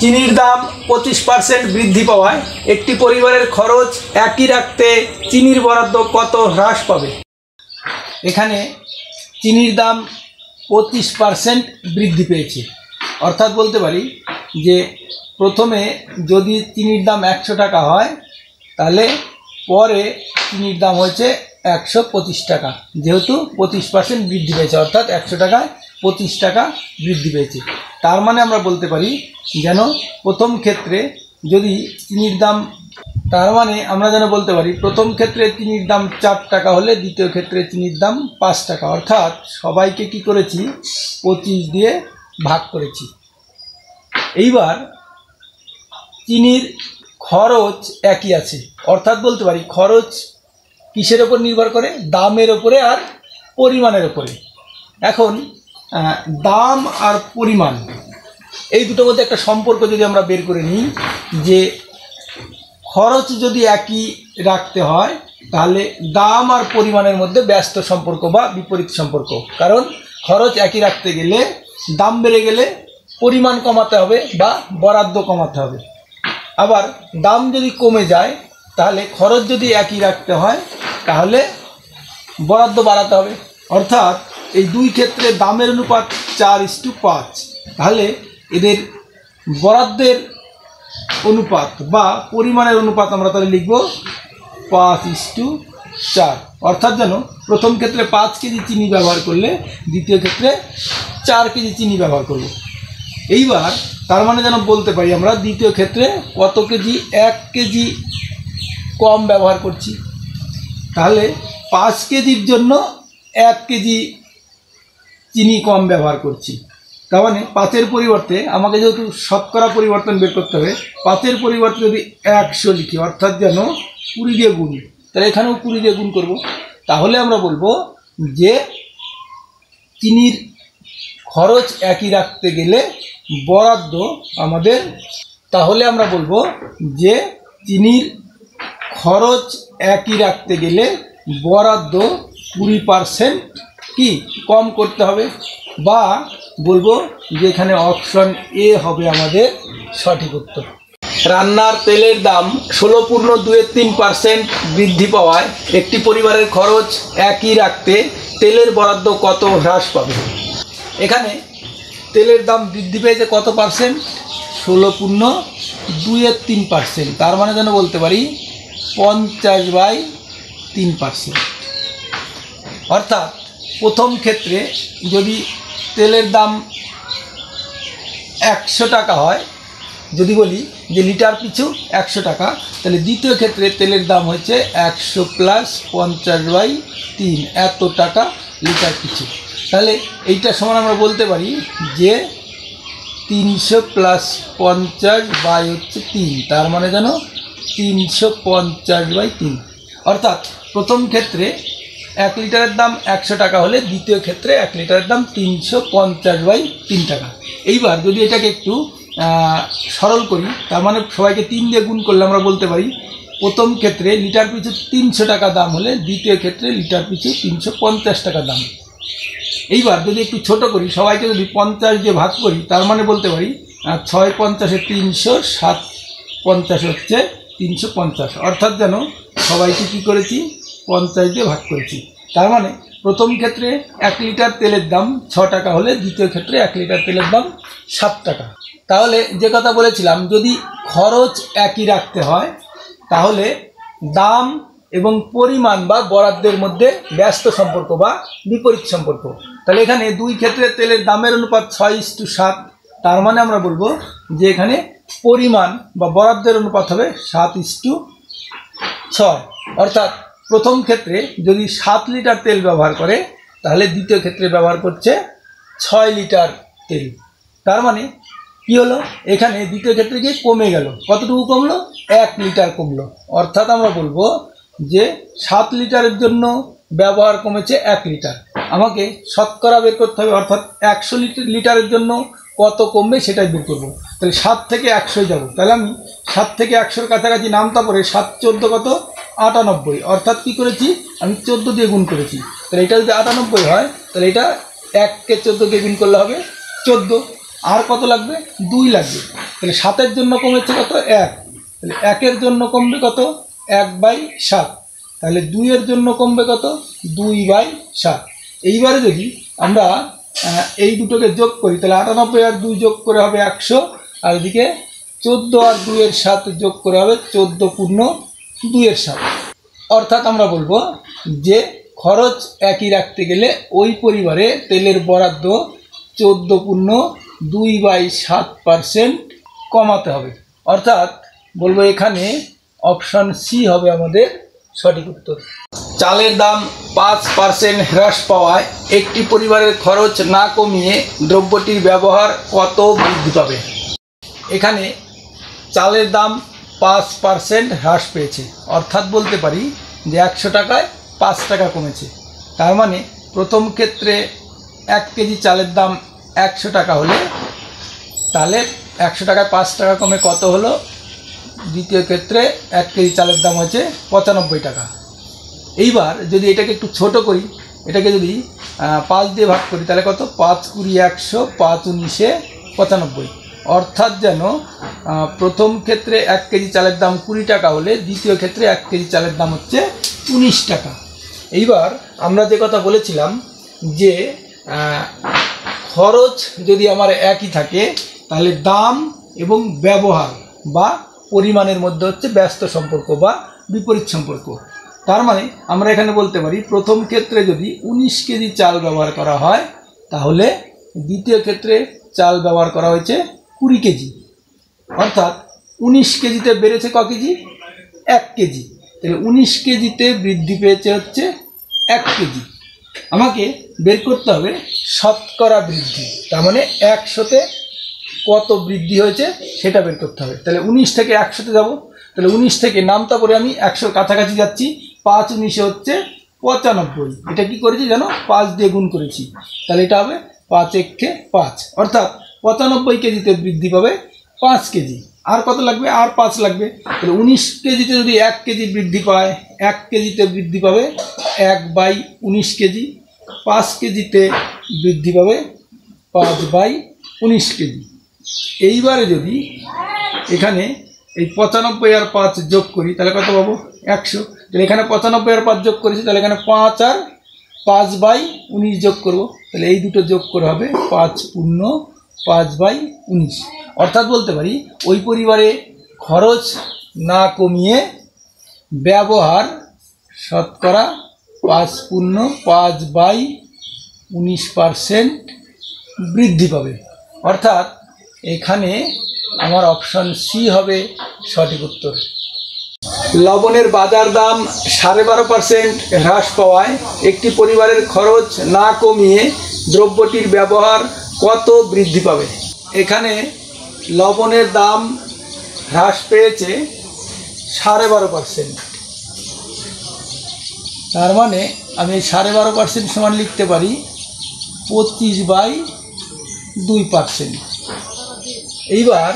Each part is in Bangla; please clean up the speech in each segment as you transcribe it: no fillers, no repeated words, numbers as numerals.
চিনির দাম 25% বৃদ্ধি পাওয়ায় একটি পরিবারের খরচ একই রাখতে চিনির বরাদ্দ কত হ্রাস পাবে? এখানে চিনির দাম 25% বৃদ্ধি পেয়েছে, অর্থাৎ বলতে পারি যে প্রথমে যদি চিনির দাম 100 টাকা হয়, তাহলে পরে চিনির দাম হয়েছে 125 টাকা, যেহেতু 25% বৃদ্ধি পেয়েছে, অর্থাৎ 100 টাকায় 25 টাকা বৃদ্ধি পেয়েছে। তার মানে আমরা বলতে পারি যেন প্রথম ক্ষেত্রে যদি চিনির দাম, তার মানে আমরা যেন বলতে পারি প্রথম ক্ষেত্রে চিনির দাম 4 টাকা হলে দ্বিতীয় ক্ষেত্রে চিনির দাম 5 টাকা, অর্থাৎ সবাইকে কি করেছি 25 দিয়ে ভাগ করেছি। এইবার চিনির খরচ একই আছে, অর্থাৎ বলতে পারি খরচ কিসের ওপর নির্ভর করে? দামের ওপরে আর পরিমাণের ওপরে। এখন দাম আর পরিমাণ এই দুটোর মধ্যে একটা সম্পর্ক যদি আমরা বের করে নিই, যে খরচ যদি একই রাখতে হয় তাহলে দাম আর পরিমাণের মধ্যে ব্যস্ত সম্পর্ক বা বিপরীত সম্পর্ক। কারণ খরচ একই রাখতে গেলে দাম বেড়ে গেলে পরিমাণ কমাতে হবে বা বরাদ্দ কমাতে হবে। আবার দাম যদি কমে যায় তাহলে খরচ যদি একই রাখতে হয় তাহলে বরাদ্দ বাড়াতে হবে। অর্থাৎ এই দুই ক্ষেত্রে দামের অনুপাত 4:5, তাহলে এদের বরাদ্দের অনুপাত বা পরিমাণের অনুপাত আমরা তাহলে লিখব 5:4। অর্থাৎ যেন প্রথম ক্ষেত্রে 5 কেজি চিনি ব্যবহার করলে দ্বিতীয় ক্ষেত্রে 4 কেজি চিনি ব্যবহার করব। এইবার তার মানে যেন বলতে পারি আমরা দ্বিতীয় ক্ষেত্রে কত কেজি, 1 কেজি কম ব্যবহার করছি। তাহলে 5 কেজির জন্য 1 কেজি চিনি কম ব্যবহার করছি। তার মানে 5-এর পরিবর্তে আমাকে যেহেতু শতকরা পরিবর্তন বের করতে হবে, 5-এর পরিবর্তে যদি 100 লিখি, অর্থাৎ যেন 20 দিয়ে গুণ, তাহলে এখানেও 20 দিয়ে গুণ করব। তাহলে আমরা বলবো যে চিনির খরচ একই রাখতে গেলে বরাদ্দ আমাদের, তাহলে আমরা বলবো যে চিনির খরচ একই রাখতে গেলে বরাদ্দ 20% কি কম করতে হবে, বা বলবো যে এখানে অপশন এ হবে আমাদের সঠিক উত্তর। রান্নার তেলের দাম 16.23% বৃদ্ধি পাওয়ায় একটি পরিবারের খরচ একই রাখতে তেলের বরাদ্দ কত হ্রাস পাবে? এখানে তেলের দাম বৃদ্ধি পেয়েছে কত পার্সেন্ট? 16.23%। তার মানে যেন বলতে পারি 50/3%। অর্থাৎ প্রথম ক্ষেত্রে যদি তেলের দাম 100 টাকা হয়, যদি বলি যে লিটার পিছু 100 টাকা, তাহলে দ্বিতীয় ক্ষেত্রে তেলের দাম হচ্ছে 100 + 50/3, এত টাকা লিটার পিছু। তাহলে এইটা সমান আমরা বলতে পারি যে 300 + 50/3, তার মানে যেন 350/3। অর্থাৎ প্রথম ক্ষেত্রে 1 লিটারের দাম 100 টাকা হলে দ্বিতীয় ক্ষেত্রে 1 লিটারের দাম 350/3 টাকা। এইবার যদি এটাকে একটু সরল করি, তার মানে সবাইকে 3 দিয়ে গুণ করলে আমরা বলতে পারি প্রথম ক্ষেত্রে লিটার পিছু 300 টাকা দাম হলে দ্বিতীয় ক্ষেত্রে লিটার পিছু 350 টাকা দাম। এইবার যদি একটু ছোট করি, সবাইকে যদি 50 দিয়ে ভাগ করি, তার মানে বলতে পারি 6 × 50 = 300, 7 × 50 হচ্ছে 350। অর্থাৎ যেন সবাইকে কী করেছি 50 দিয়ে ভাগ করেছি। তার মানে প্রথম ক্ষেত্রে 1 লিটার তেলের দাম 6 টাকা হলে দ্বিতীয় ক্ষেত্রে 1 লিটার তেলের দাম 7 টাকা। তাহলে যে কথা বলেছিলাম, যদি খরচ একই রাখতে হয় তাহলে দাম এবং পরিমাণ বা বরাদ্দের মধ্যে ব্যস্ত সম্পর্ক বা বিপরীত সম্পর্ক। তাহলে এখানে দুই ক্ষেত্রে তেলের দামের অনুপাত 6:7। তার মানে আমরা বলবো যে এখানে পরিমাণ বা বরাদ্দের অনুপাত হবে 7:6। অর্থাৎ প্রথম ক্ষেত্রে যদি 7 লিটার তেল ব্যবহার করে তাহলে দ্বিতীয় ক্ষেত্রে ব্যবহার করছে 6 লিটার তেল। তার মানে কি হলো, এখানে দ্বিতীয় ক্ষেত্রে গিয়ে কমে গেল। কতটুকু কমলো? 1 লিটার কমলো। অর্থাৎ আমরা বলবো যে 7 লিটারের জন্য ব্যবহার কমেছে 1 লিটার। আমাকে শতকরা বের করতে হবে, অর্থাৎ 100 লিটারের জন্য কত কমবে সেটাই বের করবো। তাহলে 7 থেকে 100 যাব, তাহলে আমি 7 থেকে 100-র কাছাকাছি নামতা পরে 7 × 14 কত? 98। অর্থাৎ কী করেছি আমি 14 দিয়ে গুণ করেছি। তাহলে এটা যদি 98 হয় তাহলে এটা 1 কে 14 দিয়ে গুণ করলে হবে 14। আর কত লাগবে? 2 লাগবে। তাহলে 7-এর জন্য কমেছে কত? 1। তাহলে 1-এর জন্য কমবে কত? 1/7। তাহলে 2-এর জন্য কমবে কত? 2/7। এইবারে যদি আমরা এই দুটোকে যোগ করি তাহলে 98 আর 2 যোগ করে হবে 100, আর এদিকে 14 আর 2-এর 7 যোগ করে হবে 14 পূর্ণ 2-এর 7। অর্থাৎ আমরা বলবো যে খরচ একই রাখতে গেলে ওই পরিবারে তেলের বরাদ্দ 14 পূর্ণ 2/7% কমাতে হবে। অর্থাৎ বলবো এখানে অপশন সি হবে আমাদের সঠিক উত্তর। চালের দাম 5% হ্রাস পাওয়ায় একটি পরিবারের খরচ না কমিয়ে দ্রব্যটির ব্যবহার কত বৃদ্ধি পাবে? এখানে চালের দাম 5% হ্রাস পেয়েছে, অর্থাৎ বলতে পারি যে 100 টাকায় 5 টাকা কমেছে। তার মানে প্রথম ক্ষেত্রে 1 কেজি চালের দাম 100 টাকা হলে তাহলে 100 টাকায় 5 টাকা কমে কত হলো? দ্বিতীয় ক্ষেত্রে 1 কেজি চালের দাম হচ্ছে 95 টাকা। এইবার যদি এটাকে একটু ছোট করি, এটাকে যদি 5 দিয়ে ভাগ করি তাহলে কত? 5 20 100, 5 19 95। অর্থাৎ যেন প্রথম ক্ষেত্রে 1 কেজি চালের দাম 20 টাকা হলে দ্বিতীয় ক্ষেত্রে 1 কেজি চালের দাম হচ্ছে 19 টাকা। এইবার আমরা যে কথা বলেছিলাম যে খরচ যদি আমার একই থাকে তাহলে দাম এবং ব্যবহার বা পরিমাণের মধ্যে হচ্ছে ব্যস্ত সম্পর্ক বা বিপরীত সম্পর্ক। তার মানে আমরা এখানে বলতে পারি প্রথম ক্ষেত্রে যদি 19 কেজি চাল ব্যবহার করা হয় তাহলে দ্বিতীয় ক্ষেত্রে চাল ব্যবহার করা হয়েছে 20 কেজি। অর্থাৎ 19 কেজিতে বেড়েছে ক কেজি? 1 কেজি। তাহলে 19 কেজিতে বৃদ্ধি পেয়েছে হচ্ছে 1 কেজি। আমাকে বের করতে হবে শতকরা বৃদ্ধি, তার মানে 100-তে কত বৃদ্ধি হয়েছে সেটা বের করতে হবে। তাহলে 19 থেকে 100-তে যাব, তাহলে 19 থেকে নামতা করে আমি 100-র কাছাকাছি যাচ্ছি। 5 19 হচ্ছে 95। এটা কি করেছি জানো? 5 দিয়ে গুণ করেছি, তাহলে এটা হবে 5 1 5। অর্থাৎ 95 কেজিতে বৃদ্ধি পাবে 5 কেজি। আর কত লাগবে? আর 5 লাগবে। তাহলে 19 কেজিতে যদি 1 কেজি বৃদ্ধি পায়, 1 কেজিতে বৃদ্ধি পাবে 1/19 কেজি। 5 কেজিতে বৃদ্ধি পাবে 5/19 কেজি। এইবারে যদি এখানে এই 95 আর 5 যোগ করি তাহলে কত পাবো? 100। তাহলে এখানে 95 আর 5 যোগ করেছি, তাহলে এখানে 5 আর 5/19 যোগ করব। তাহলে এই দুটো যোগ করে হবে 5 পূর্ণ 5/19। অর্থাৎ বলতে পারি ওই পরিবারে খরচ না কমিয়ে ব্যবহার শতকরা 5 পূর্ণ 5/19% বৃদ্ধি পাবে। অর্থাৎ এখানে আমার অপশন সি হবে সঠিক উত্তর। লবণের বাজার দাম 12.5% হ্রাস পাওয়ায় একটি পরিবারের খরচ না কমিয়ে দ্রব্যটির ব্যবহার কত বৃদ্ধি পাবে? এখানে লবণের দাম হ্রাস পেয়েছে 12.5%। তার মানে আমি 12.5% সমান লিখতে পারি 25/2%। এইবার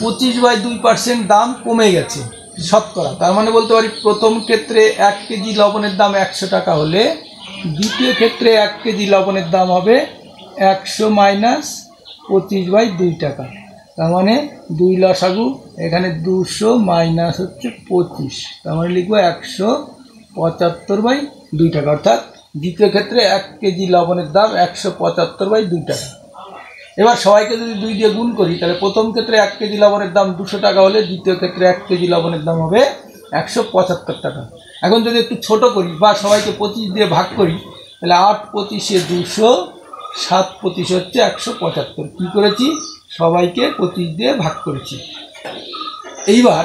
25/2% দাম কমে গেছে শতকরা। তার মানে বলতে পারি প্রথম ক্ষেত্রে 1 কেজি লবণের দাম 100 টাকা হলে দ্বিতীয় ক্ষেত্রে 1 কেজি লবণের দাম হবে 100 মাইনাস 25/2 টাকা। তার মানে 2 লসাগু, এখানে 200 মাইনাস হচ্ছে 25, তার মানে লিখবো 175/2 টাকা। অর্থাৎ দ্বিতীয় ক্ষেত্রে 1 কেজি লবণের দাম 175/2 টাকা। এবার সবাইকে যদি 2 দিয়ে গুণ করি তাহলে প্রথম ক্ষেত্রে 1 কেজি লবণের দাম 200 টাকা হলে দ্বিতীয় ক্ষেত্রে 1 কেজি লবণের দাম হবে 175 টাকা। এখন যদি একটু ছোট করি বা সবাইকে 25 দিয়ে ভাগ করি তাহলে 8 25-এ 200, 7 25 হচ্ছে 175। কী করেছি? সবাইকে 25 দিয়ে ভাগ করেছি। এইবার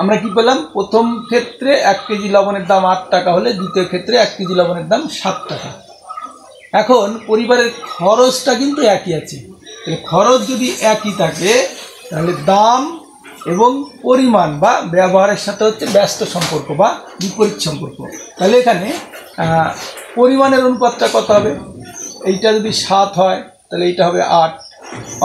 আমরা কি পেলাম? প্রথম ক্ষেত্রে 1 কেজি লবণের দাম 8 টাকা হলে দ্বিতীয় ক্ষেত্রে 1 কেজি লবণের দাম 7 টাকা। এখন পরিবারের খরচটা কিন্তু একই আছে। তাহলে খরচ যদি একই থাকে তাহলে দাম এবং পরিমাণ বা ব্যবহারের সাথে হচ্ছে ব্যস্ত সম্পর্ক বা বিপরীত সম্পর্ক। তাহলে এখানে পরিমাণের অনুপাতটা কত হবে? এইটা যদি 7 হয় তাহলে এইটা হবে 8।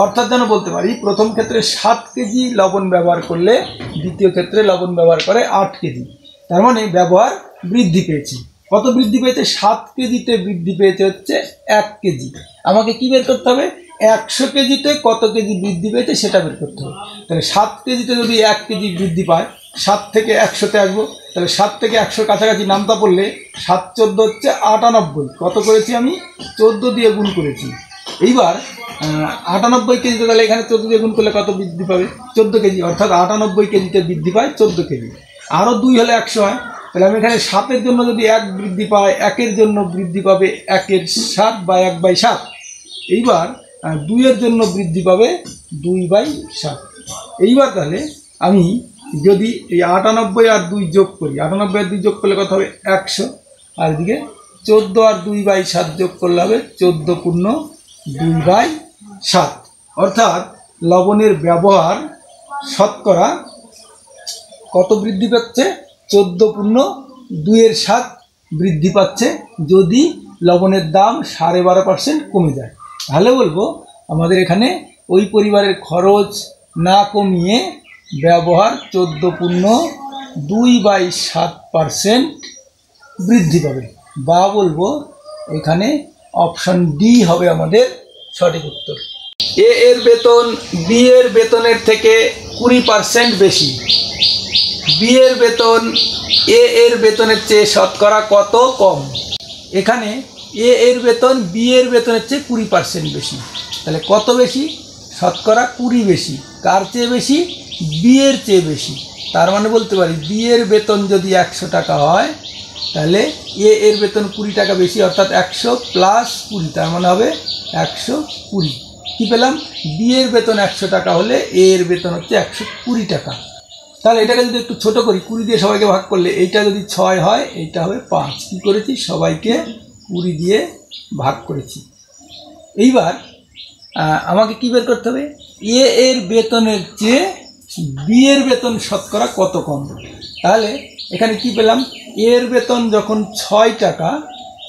অর্থাৎ যেন বলতে পারি প্রথম ক্ষেত্রে 7 কেজি লবণ ব্যবহার করলে দ্বিতীয় ক্ষেত্রে লবণ ব্যবহার করে 8 কেজি। তার মানে ব্যবহার বৃদ্ধি পেয়েছে। কত বৃদ্ধি পেয়েছে? 7 কেজিতে বৃদ্ধি পেয়েছে হচ্ছে 1 কেজি। আমাকে কি বের করতে হবে? 100 কেজিতে কত কেজি বৃদ্ধি পেয়েছে সেটা বের করতে হবে। তাহলে 7 কেজিতে যদি 1 কেজি বৃদ্ধি পায়, 7 থেকে 100তে আসবো, তাহলে 7 থেকে 100 কাছাকাছি নামতা পড়লে 7 14 হচ্ছে 98। কত করেছি আমি? 14 দিয়ে গুণ করেছি। এইবার 98 কেজিতে, তাহলে এখানে 14 দিয়ে গুণ করলে কত বৃদ্ধি পাবে? 14 কেজি, অর্থাৎ 98 কেজিতে বৃদ্ধি পায় 14 কেজি। আরও 2 হলে 100 হয়। তাহলে আমি এখানে 7-এর জন্য যদি 1 বৃদ্ধি পায়, 1-এর জন্য বৃদ্ধি পাবে 1-এর 7 বা 1/7। এইবার 2-এর জন্য বৃদ্ধি পাবে 2/7। এইবার তাহলে আমি যদি এই 98 আর 2 যোগ করি, 98 আর 2 যোগ করলে কত হবে? 100। আর এদিকে 14 আর 2/7 যোগ করলে হবে 14 পূর্ণ 2/7। অর্থাৎ লবণের ব্যবহার শতকরা কত বৃদ্ধি পাচ্ছে? 14 পূর্ণ 2/7 বৃদ্ধি পাচ্ছে যদি লবণের দাম 12.5% কমে যায়। তাহলে বলবো আমাদের এখানে ওই পরিবারের খরচ না কমিয়ে ব্যবহার 14 পূর্ণ 2/7% বৃদ্ধি পাবে, বা বলবো এখানে অপশন ডি হবে আমাদের সঠিক উত্তর। এ এর বেতন বি এর বেতনের থেকে 20% বেশি। বি এর বেতন এ এর বেতনের চেয়ে শতকরা কত কম? এখানে এ এর বেতন বি এর বেতনের চেয়ে 20% বেশি। তাহলে কত বেশি? শতকরা 20 বেশি। কার চেয়ে বেশি? বি এর চেয়ে বেশি। তার মানে বলতে পারি বি এর বেতন যদি 100 টাকা হয়, তাহলে এ এর বেতন 20 টাকা বেশি, অর্থাৎ 100 প্লাস 20, তার মানে হবে 120। কী পেলাম? বি এর বেতন 100 টাকা হলে এ এর বেতন হচ্ছে 120 টাকা। তাহলে এটাকে যদি একটু ছোটো করি, 20 দিয়ে সবাইকে ভাগ করলে এইটা যদি 6 হয়, এইটা হবে 5। কী করেছি? সবাইকে 20 দিয়ে ভাগ করেছি। এইবার আমাকে কী বের করতে হবে? এ এর বেতনের চেয়ে বি এর বেতন শতকরা কত কম। তাহলে এখানে কি পেলাম? এ এর বেতন যখন 6 টাকা,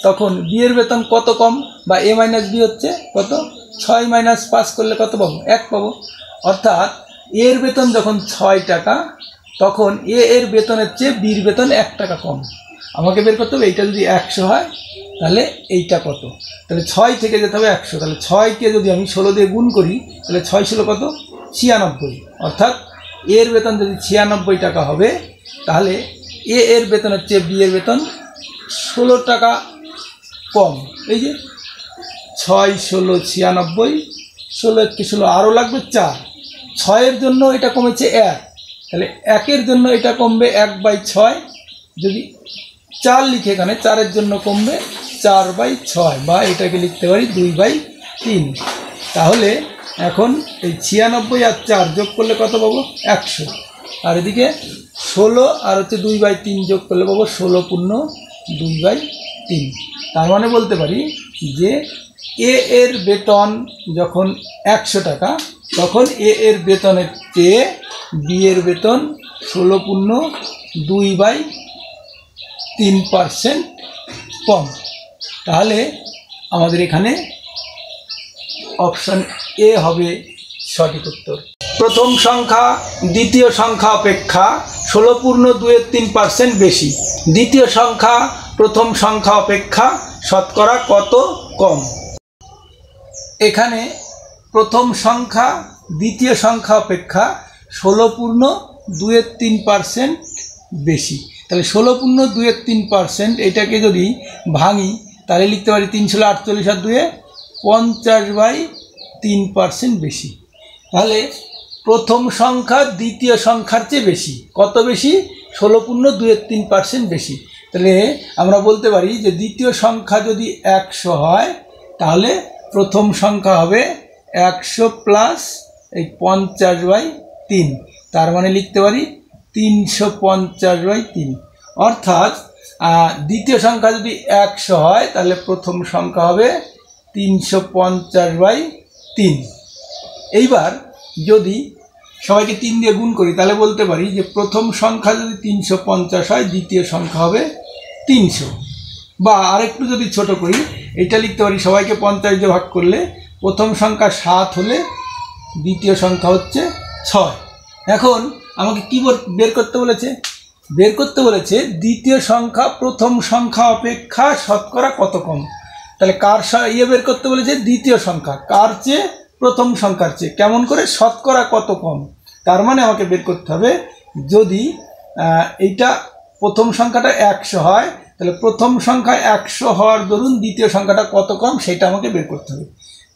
তখন বি এর বেতন কত কম? বা এ মাইনাস বি হচ্ছে কত? 6 মাইনাস 5 করলে কত পাবো? 1 পাবো। অর্থাৎ এর বেতন যখন 6 টাকা, তখন এ এর বেতনের চেয়ে বির বেতন 1 টাকা কম। আমাকে বের করতে হবে এইটা যদি 100 হয়, তাহলে এইটা কত? তাহলে 6 থেকে যেতে হবে 100। তাহলে 6কে যদি আমি 16 দিয়ে গুণ করি, তাহলে 6 ষোলো কত? 96। অর্থাৎ এর বেতন যদি 96 টাকা হবে, তাহলে এ এর বেতনের চেয়ে বি এর বেতন 16 টাকা কম। এই যে 6 16 96, 16 1 16, আরও লাগবে 4। 6-এর জন্য এটা কমেছে 1, তাহলে 1-এর জন্য এটা কমবে 1/6। যদি 4 লিখে এখানে 4-এর জন্য কমবে 4/6, বা এটাকে লিখতে পারি 2/3। তাহলে এখন এই 96 আর 4 যোগ করলে কত পাবো? 100। আর এদিকে 16 আর হচ্ছে 2/3 যোগ করলে পাবো 16 পূর্ণ 2/3। তার মানে বলতে পারি যে এ এর বেতন যখন 100 টাকা, তখন এ এর বেতনের চেয়ে বি এর বেতন 16 পূর্ণ 2/3% কম। তাহলে আমাদের এখানে অপশন এ হবে সঠিক উত্তর। প্রথম সংখ্যা দ্বিতীয় সংখ্যা অপেক্ষা 16 পূর্ণ 2/3% বেশি। দ্বিতীয় সংখ্যা প্রথম সংখ্যা অপেক্ষা শতকরা কত কম? এখানে প্রথম সংখ্যা দ্বিতীয় সংখ্যা অপেক্ষা 16 পূর্ণ 2/3% বেশি। তাহলে 16 পূর্ণ 2/3%, এটাকে যদি ভাঙি তাহলে লিখতে পারি 3 × 48 আর 2 50/3% বেশি। তাহলে প্রথম সংখ্যা দ্বিতীয় সংখ্যার চেয়ে বেশি। কত বেশি? 16 পূর্ণ 2/3% বেশি। তাহলে আমরা বলতে পারি যে দ্বিতীয় সংখ্যা যদি 100 হয়, তাহলে প্রথম সংখ্যা হবে 100 প্লাস এই 50/3, তার মানে লিখতে পারি 350/3। অর্থাৎ দ্বিতীয় সংখ্যা যদি 100 হয়, তাহলে প্রথম সংখ্যা হবে 350/3। এইবার যদি সবাইকে 3 দিয়ে গুণ করি, তাহলে বলতে পারি যে প্রথম সংখ্যা যদি 350 হয়, দ্বিতীয় সংখ্যা হবে 300। বা আরেকটু যদি ছোট করি, এটা লিখতে পারি সবাইকে 50 দিয়ে ভাগ করলে প্রথম সংখ্যা 7 হলে দ্বিতীয় সংখ্যা হচ্ছে 6। এখন আমাকে কি বের করতে বলেছে? বের করতে বলেছে দ্বিতীয় সংখ্যা প্রথম সংখ্যা অপেক্ষা শতকরা কত কম। তাহলে কার বের করতে বলেছে? দ্বিতীয় সংখ্যা কার চেয়ে প্রথম সংখ্যার চেয়ে। কেমন করে? শতকরা কত কম। তার মানে আমাকে বের করতে হবে যদি এইটা প্রথম সংখ্যাটা 100 হয়, তাহলে প্রথম সংখ্যা 100 হওয়ার দরুন দ্বিতীয় সংখ্যাটা কত কম সেটা আমাকে বের করতে হবে।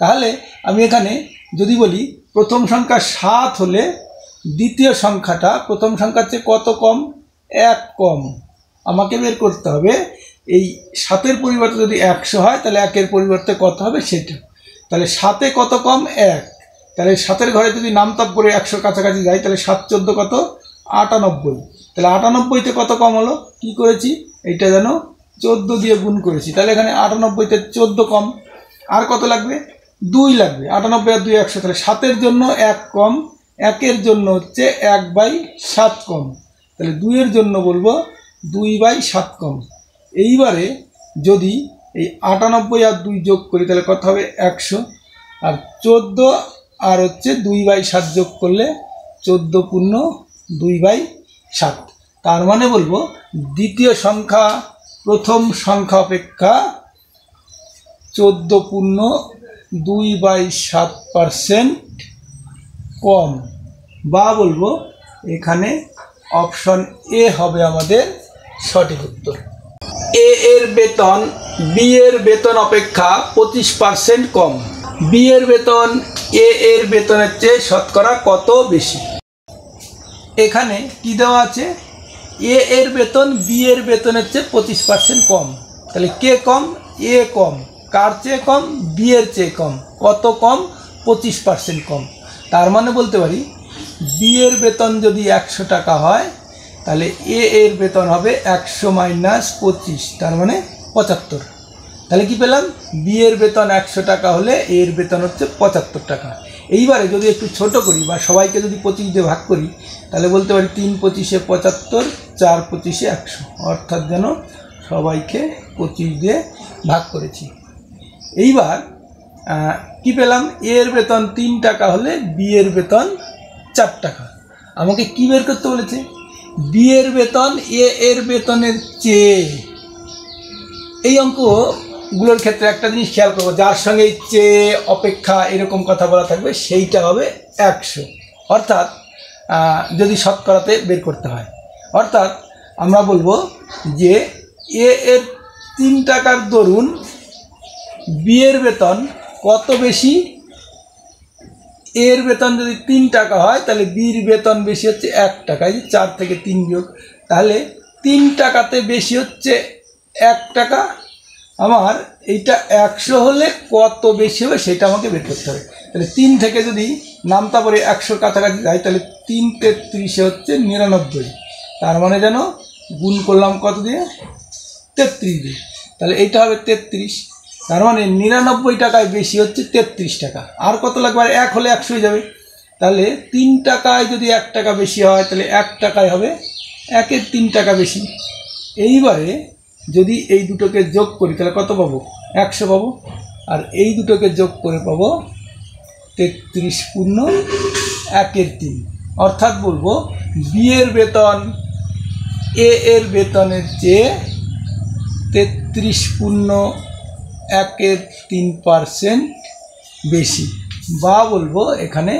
তাহলে আমি এখানে যদি বলি প্রথম সংখ্যা 7 হলে দ্বিতীয় সংখ্যাটা প্রথম সংখ্যার চেয়ে কত কম? 1 কম। আমাকে বের করতে হবে এই 7-এর পরিবর্তে যদি 100 হয় তাহলে 1-এর পরিবর্তে কত হবে সেটা। তাহলে 7-এ কত কম? 1। তাহলে 7-এর ঘরে যদি নামতাপ করে 100 কাছাকাছি যায় তাহলে 7 14 কত? 98। তাহলে 98-তে কত কম হলো? কি করেছি? এইটা যেন 14 দিয়ে গুণ করেছি। তাহলে এখানে 98-তে 14 কম। আর কত লাগবে? 2 লাগবে। 98 আর 2 100। তাহলে 7-এর জন্য 1 কম, 1-এর জন্য হচ্ছে 1/7 কম। তাহলে 2-এর জন্য বলবো 2/7 কম। এইবারে যদি এই 98 আর 2 যোগ করি তাহলে কত হবে? 100। আর 14 আর হচ্ছে 2/7 যোগ করলে 14 পূর্ণ 2/7। তার মানে বলবো দ্বিতীয় সংখ্যা প্রথম সংখ্যা অপেক্ষা 14 পূর্ণ 2/7% কম। বা বলবো এখানে অপশন এ হবে আমাদের সঠিক উত্তর। এ এর বেতন বি এর বেতন অপেক্ষা 25% কম। বি এর বেতন এ এর বেতনের চেয়ে শতকরা কত বেশি? এখানে কি দেওয়া আছে? এ এর বেতন বি এর বেতনের চেয়ে 25% কম। তাহলে কে কম? এ কম। কার চেয়ে কম? বি এর চেয়ে কম। কত কম? 25% কম। তার মানে বলতে পারি বি এর বেতন যদি 100 টাকা হয় তাহলে এ এর বেতন হবে 100 মাইনাস 25, তার মানে 75। তাহলে কি পেলাম? বি এর বেতন 100 টাকা হলে এ এর বেতন হচ্ছে 75 টাকা। এইবারে যদি একটু ছোট করি বা সবাইকে যদি 25 দিয়ে ভাগ করি তাহলে বলতে পারি 3 25-এ 75, 4 25-এ 100, অর্থাৎ যেন সবাইকে 25 দিয়ে ভাগ করেছি। এইবার কি পেলাম? এ এর বেতন 3 টাকা হলে বি এর বেতন 4 টাকা। আমাকে কি বের করতে বলেছে? বি এর বেতন এ এর বেতনের চেয়ে। এই অঙ্কগুলোর ক্ষেত্রে একটা জিনিস খেয়াল করবো, যার সঙ্গে চেয়ে অপেক্ষা এরকম কথা বলা থাকবে সেইটা হবে 100, অর্থাৎ যদি শতকরাতে বের করতে হয়। অর্থাৎ আমরা বলবো যে এ এর 3 টাকার দরুন বি এর বেতন কত বেশি? এর বেতন যদি 3 টাকা হয় তাহলে বির বেতন বেশি হচ্ছে 1 টাকা। এই 4 থেকে 3 বিয়োগ, তাহলে 3 টাকাতে বেশি হচ্ছে 1 টাকা। আমার এইটা 100 হলে কত বেশি হবে সেটা আমাকে বের করতে হবে। তাহলে 3 থেকে যদি নামতা পরে 100 কাছাকাছি যায় তাহলে 3 33-এ হচ্ছে 99। তার মানে যেন গুণ করলাম কত দিয়ে? 33 দিয়ে। তাহলে এইটা হবে 33। তার মানে 99 টাকায় বেশি হচ্ছে 33 টাকা। আর কত লাগবে? আর 1 হলে 100 হয়ে যাবে। তাহলে 3 টাকায় যদি 1 টাকা বেশি হয় তাহলে 1 টাকায় হবে 1-এর 3 টাকা বেশি। এইবারে যদি এই দুটোকে যোগ করি তাহলে কত পাবো? 100 পাবো। আর এই দুটোকে যোগ করে পাবো 33 পূর্ণ 1-এর 3, অর্থাৎ বলবো বি এর বেতন এ এর বেতনের চেয়ে 33 পূর্ণ 1-এর 3% বেশি। বা বলবো এখানে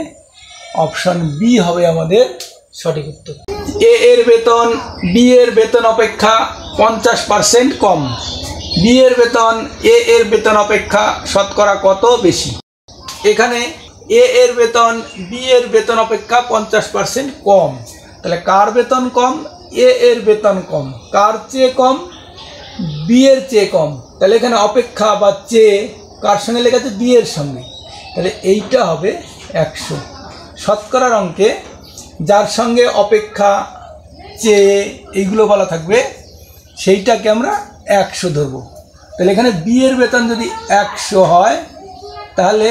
অপশন বি হবে আমাদের সঠিক উত্তর। এ এর বেতন বি এর বেতন অপেক্ষা 50% কম। বি এর বেতন এ এর বেতন অপেক্ষা শতকরা কত বেশি? এখানে এ এর বেতন বি এর বেতন অপেক্ষা 50% কম। তাহলে কার বেতন কম? এ এর বেতন কম। কার চেয়ে কম? বি এর চেয়ে কম। তাহলে এখানে অপেক্ষা বা চেয়ে কার সঙ্গে লেখা আছে? বি এর সঙ্গে। তাহলে এইটা হবে 100। শতকরার অঙ্কে যার সঙ্গে অপেক্ষা, চেয়ে এইগুলো বলা থাকবে সেইটাকে আমরা 100 ধরবো। তাহলে এখানে বি এর বেতন যদি 100 হয় তাহলে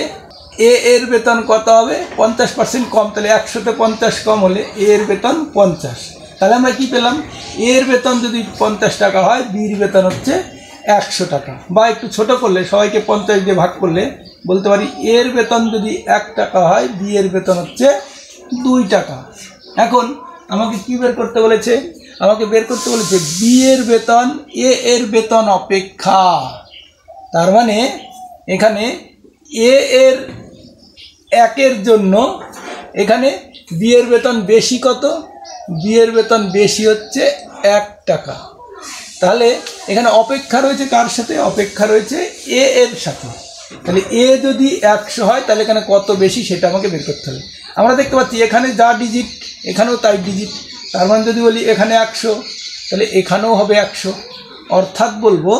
এ এর বেতন কত হবে? 50% কম। তাহলে 100-তে 50 কম হলে এ এর বেতন 50। তাহলে আমরা কি পেলাম? এ এর বেতন যদি 50 টাকা হয় বির বেতন হচ্ছে 100 টাকা। বা একটু ছোট করলে সবাইকে 50 দিয়ে ভাগ করলে বলতে পারি এর বেতন যদি 1 টাকা হয় বি এর বেতন হচ্ছে 2 টাকা। এখন আমাকে কি বের করতে বলেছে? আমাকে বের করতে বলেছে বি এর বেতন এ এর বেতন অপেক্ষা। তার মানে এখানে এ এর একের জন্য এখানে বিয়ের বেতন বেশি কত? বিয়ের বেতন বেশি হচ্ছে 1 টাকা। তাহলে এখানে অপেক্ষা রয়েছে কার সাথে? অপেক্ষা রয়েছে এ এর সাথে। তাহলে এ যদি 100 হয় তাহলে এখানে কত বেশি সেটা আমাকে বের করতে হবে। আমরা দেখতে পাচ্ছি এখানে যা ডিজিট এখানেও তাই ডিজিট, তার মানে যদি বলি এখানে 100 তাহলে এখানেও হবে 100। অর্থাৎ বলবো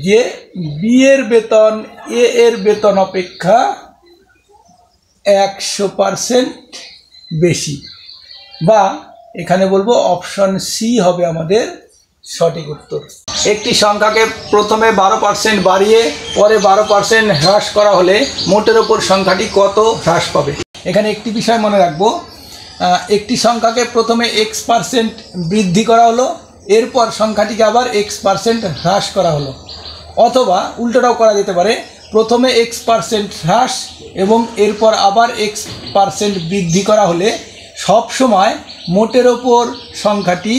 যে বিয়ের বেতন এ এর বেতন অপেক্ষা 100% বেশি, বা এখানে বলবো অপশন সি হবে আমাদের সঠিক উত্তর। একটি সংখ্যাকে প্রথমে 12% বাড়িয়ে পরে 12% হ্রাস করা হলে মোটের ওপর সংখ্যাটি কত হ্রাস পাবে? এখানে একটি বিষয় মনে রাখবো, একটি সংখ্যাকে প্রথমে x% বৃদ্ধি করা হলো, এরপর সংখ্যাটিকে আবার x% হ্রাস করা হলো, অথবা উল্টোটাও করা যেতে পারে, প্রথমে x% হ্রাস এবং এরপর আবার x% বৃদ্ধি করা হলে সব সময় মোটের ওপর সংখ্যাটি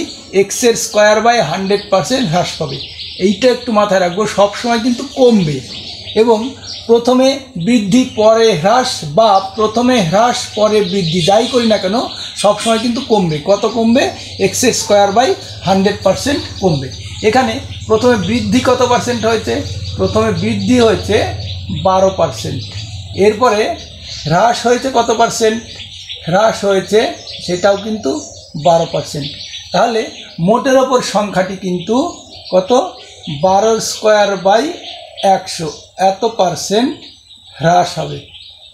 x² বাই 100% হ্রাস পাবে। এইটা একটু মাথায় রাখবো, সবসময় কিন্তু কমবে, এবং প্রথমে বৃদ্ধি পরে হ্রাস বা প্রথমে হ্রাস পরে বৃদ্ধি যাই করি না কেন সবসময় কিন্তু কমবে। কত কমবে? x² বাই 100% কমবে। এখানে প্রথমে বৃদ্ধি কত পার্সেন্ট হয়েছে? প্রথমে বৃদ্ধি হয়েছে 12%, এরপরে হ্রাস হয়েছে কত পার্সেন্ট? হ্রাস হয়েছে সেটাও কিন্তু 12%। তাহলে মোটের ওপর সংখ্যাটি কিন্তু কত? 12² বাই 100 এত পার্সেন্ট হ্রাস হবে।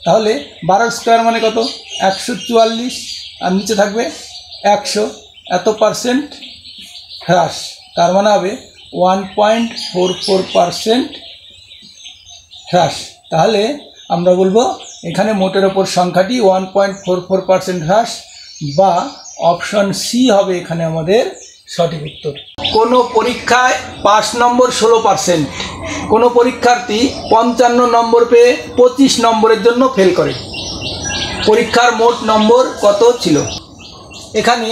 তাহলে 12² মানে কত? 144, আর নিচে থাকবে 100, এত পার্সেন্ট হ্রাস, তার মানে হবে 1.44% হ্রাস। তাহলে আমরা বলবো এখানে মোটের ওপর সংখ্যাটি 1.44% হ্রাস, বা অপশন সি হবে এখানে আমাদের সঠিক উত্তর। কোনো পরীক্ষায় পাস নম্বর 16%, কোনো পরীক্ষার্থী 55 নম্বর পেয়ে 25 নম্বরের জন্য ফেল করে, পরীক্ষার মোট নম্বর কত ছিল? এখানে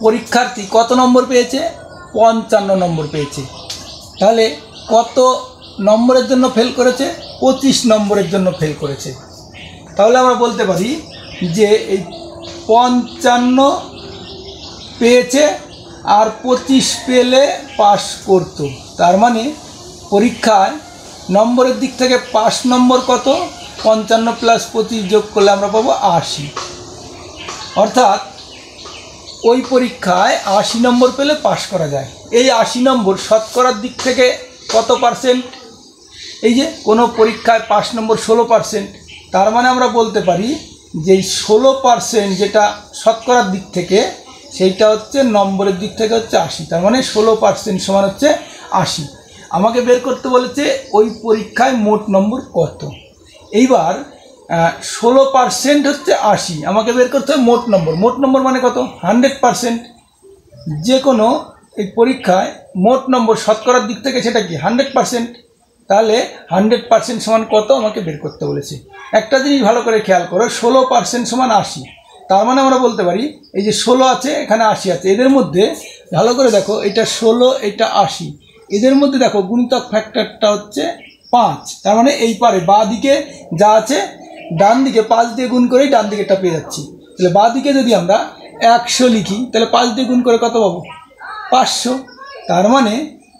পরীক্ষার্থী কত নম্বর পেয়েছে? 55 নম্বর পেয়েছে। তাহলে কত নম্বরের জন্য ফেল করেছে? 25 নম্বরের জন্য ফেল করেছে। তাহলে আমরা বলতে পারি যে এই 55 পেয়েছে আর 25 পেলে পাস করত, তার মানে পরীক্ষায় নম্বরের দিক থেকে পাস নম্বর কত? 55 প্লাস 25 যোগ করলে আমরা পাবো 80। অর্থাৎ ওই পরীক্ষায় 80 নম্বর পেলে পাস করা যায়। এই 80 নম্বর শতকরার দিক থেকে কত পার্সেন্ট? এই যে কোনো পরীক্ষায় পাস নম্বর 16%, তার মানে আমরা বলতে পারি যে 16% যেটা শতকরার দিক থেকে সেইটা হচ্ছে নম্বরের দিক থেকে হচ্ছে 80, তার মানে 16% সমান হচ্ছে 80। আমাকে বের করতে বলেছে ওই পরীক্ষায় মোট নম্বর কত। এইবার 16% হচ্ছে 80, আমাকে বের করতে হবে মোট নম্বর। মোট নম্বর মানে কত? 100%। যে কোনো এই পরীক্ষায় মোট নম্বর শতকরার দিক থেকে সেটা কি? 100%। তাহলে 100% সমান কত আমাকে বের করতে বলেছে। একটা জিনিস ভালো করে খেয়াল করো, 16% সমান 80, তার মানে আমরা বলতে পারি এই যে 16 আছে এখানে 80 আছে, এদের মধ্যে ভালো করে দেখো এটা 16 এটা 80, এদের মধ্যে দেখো গুণিতক ফ্যাক্টরটা হচ্ছে 5, তার মানে এই পারে বাঁ দিকে যা আছে ডান দিকে 5 দিয়ে গুণ করেই ডান দিকেটা পেয়ে যাচ্ছি। তাহলে বাঁ দিকে যদি আমরা 100 লিখি তাহলে 5 দিয়ে গুণ করে কত পাবো? 500। তার মানে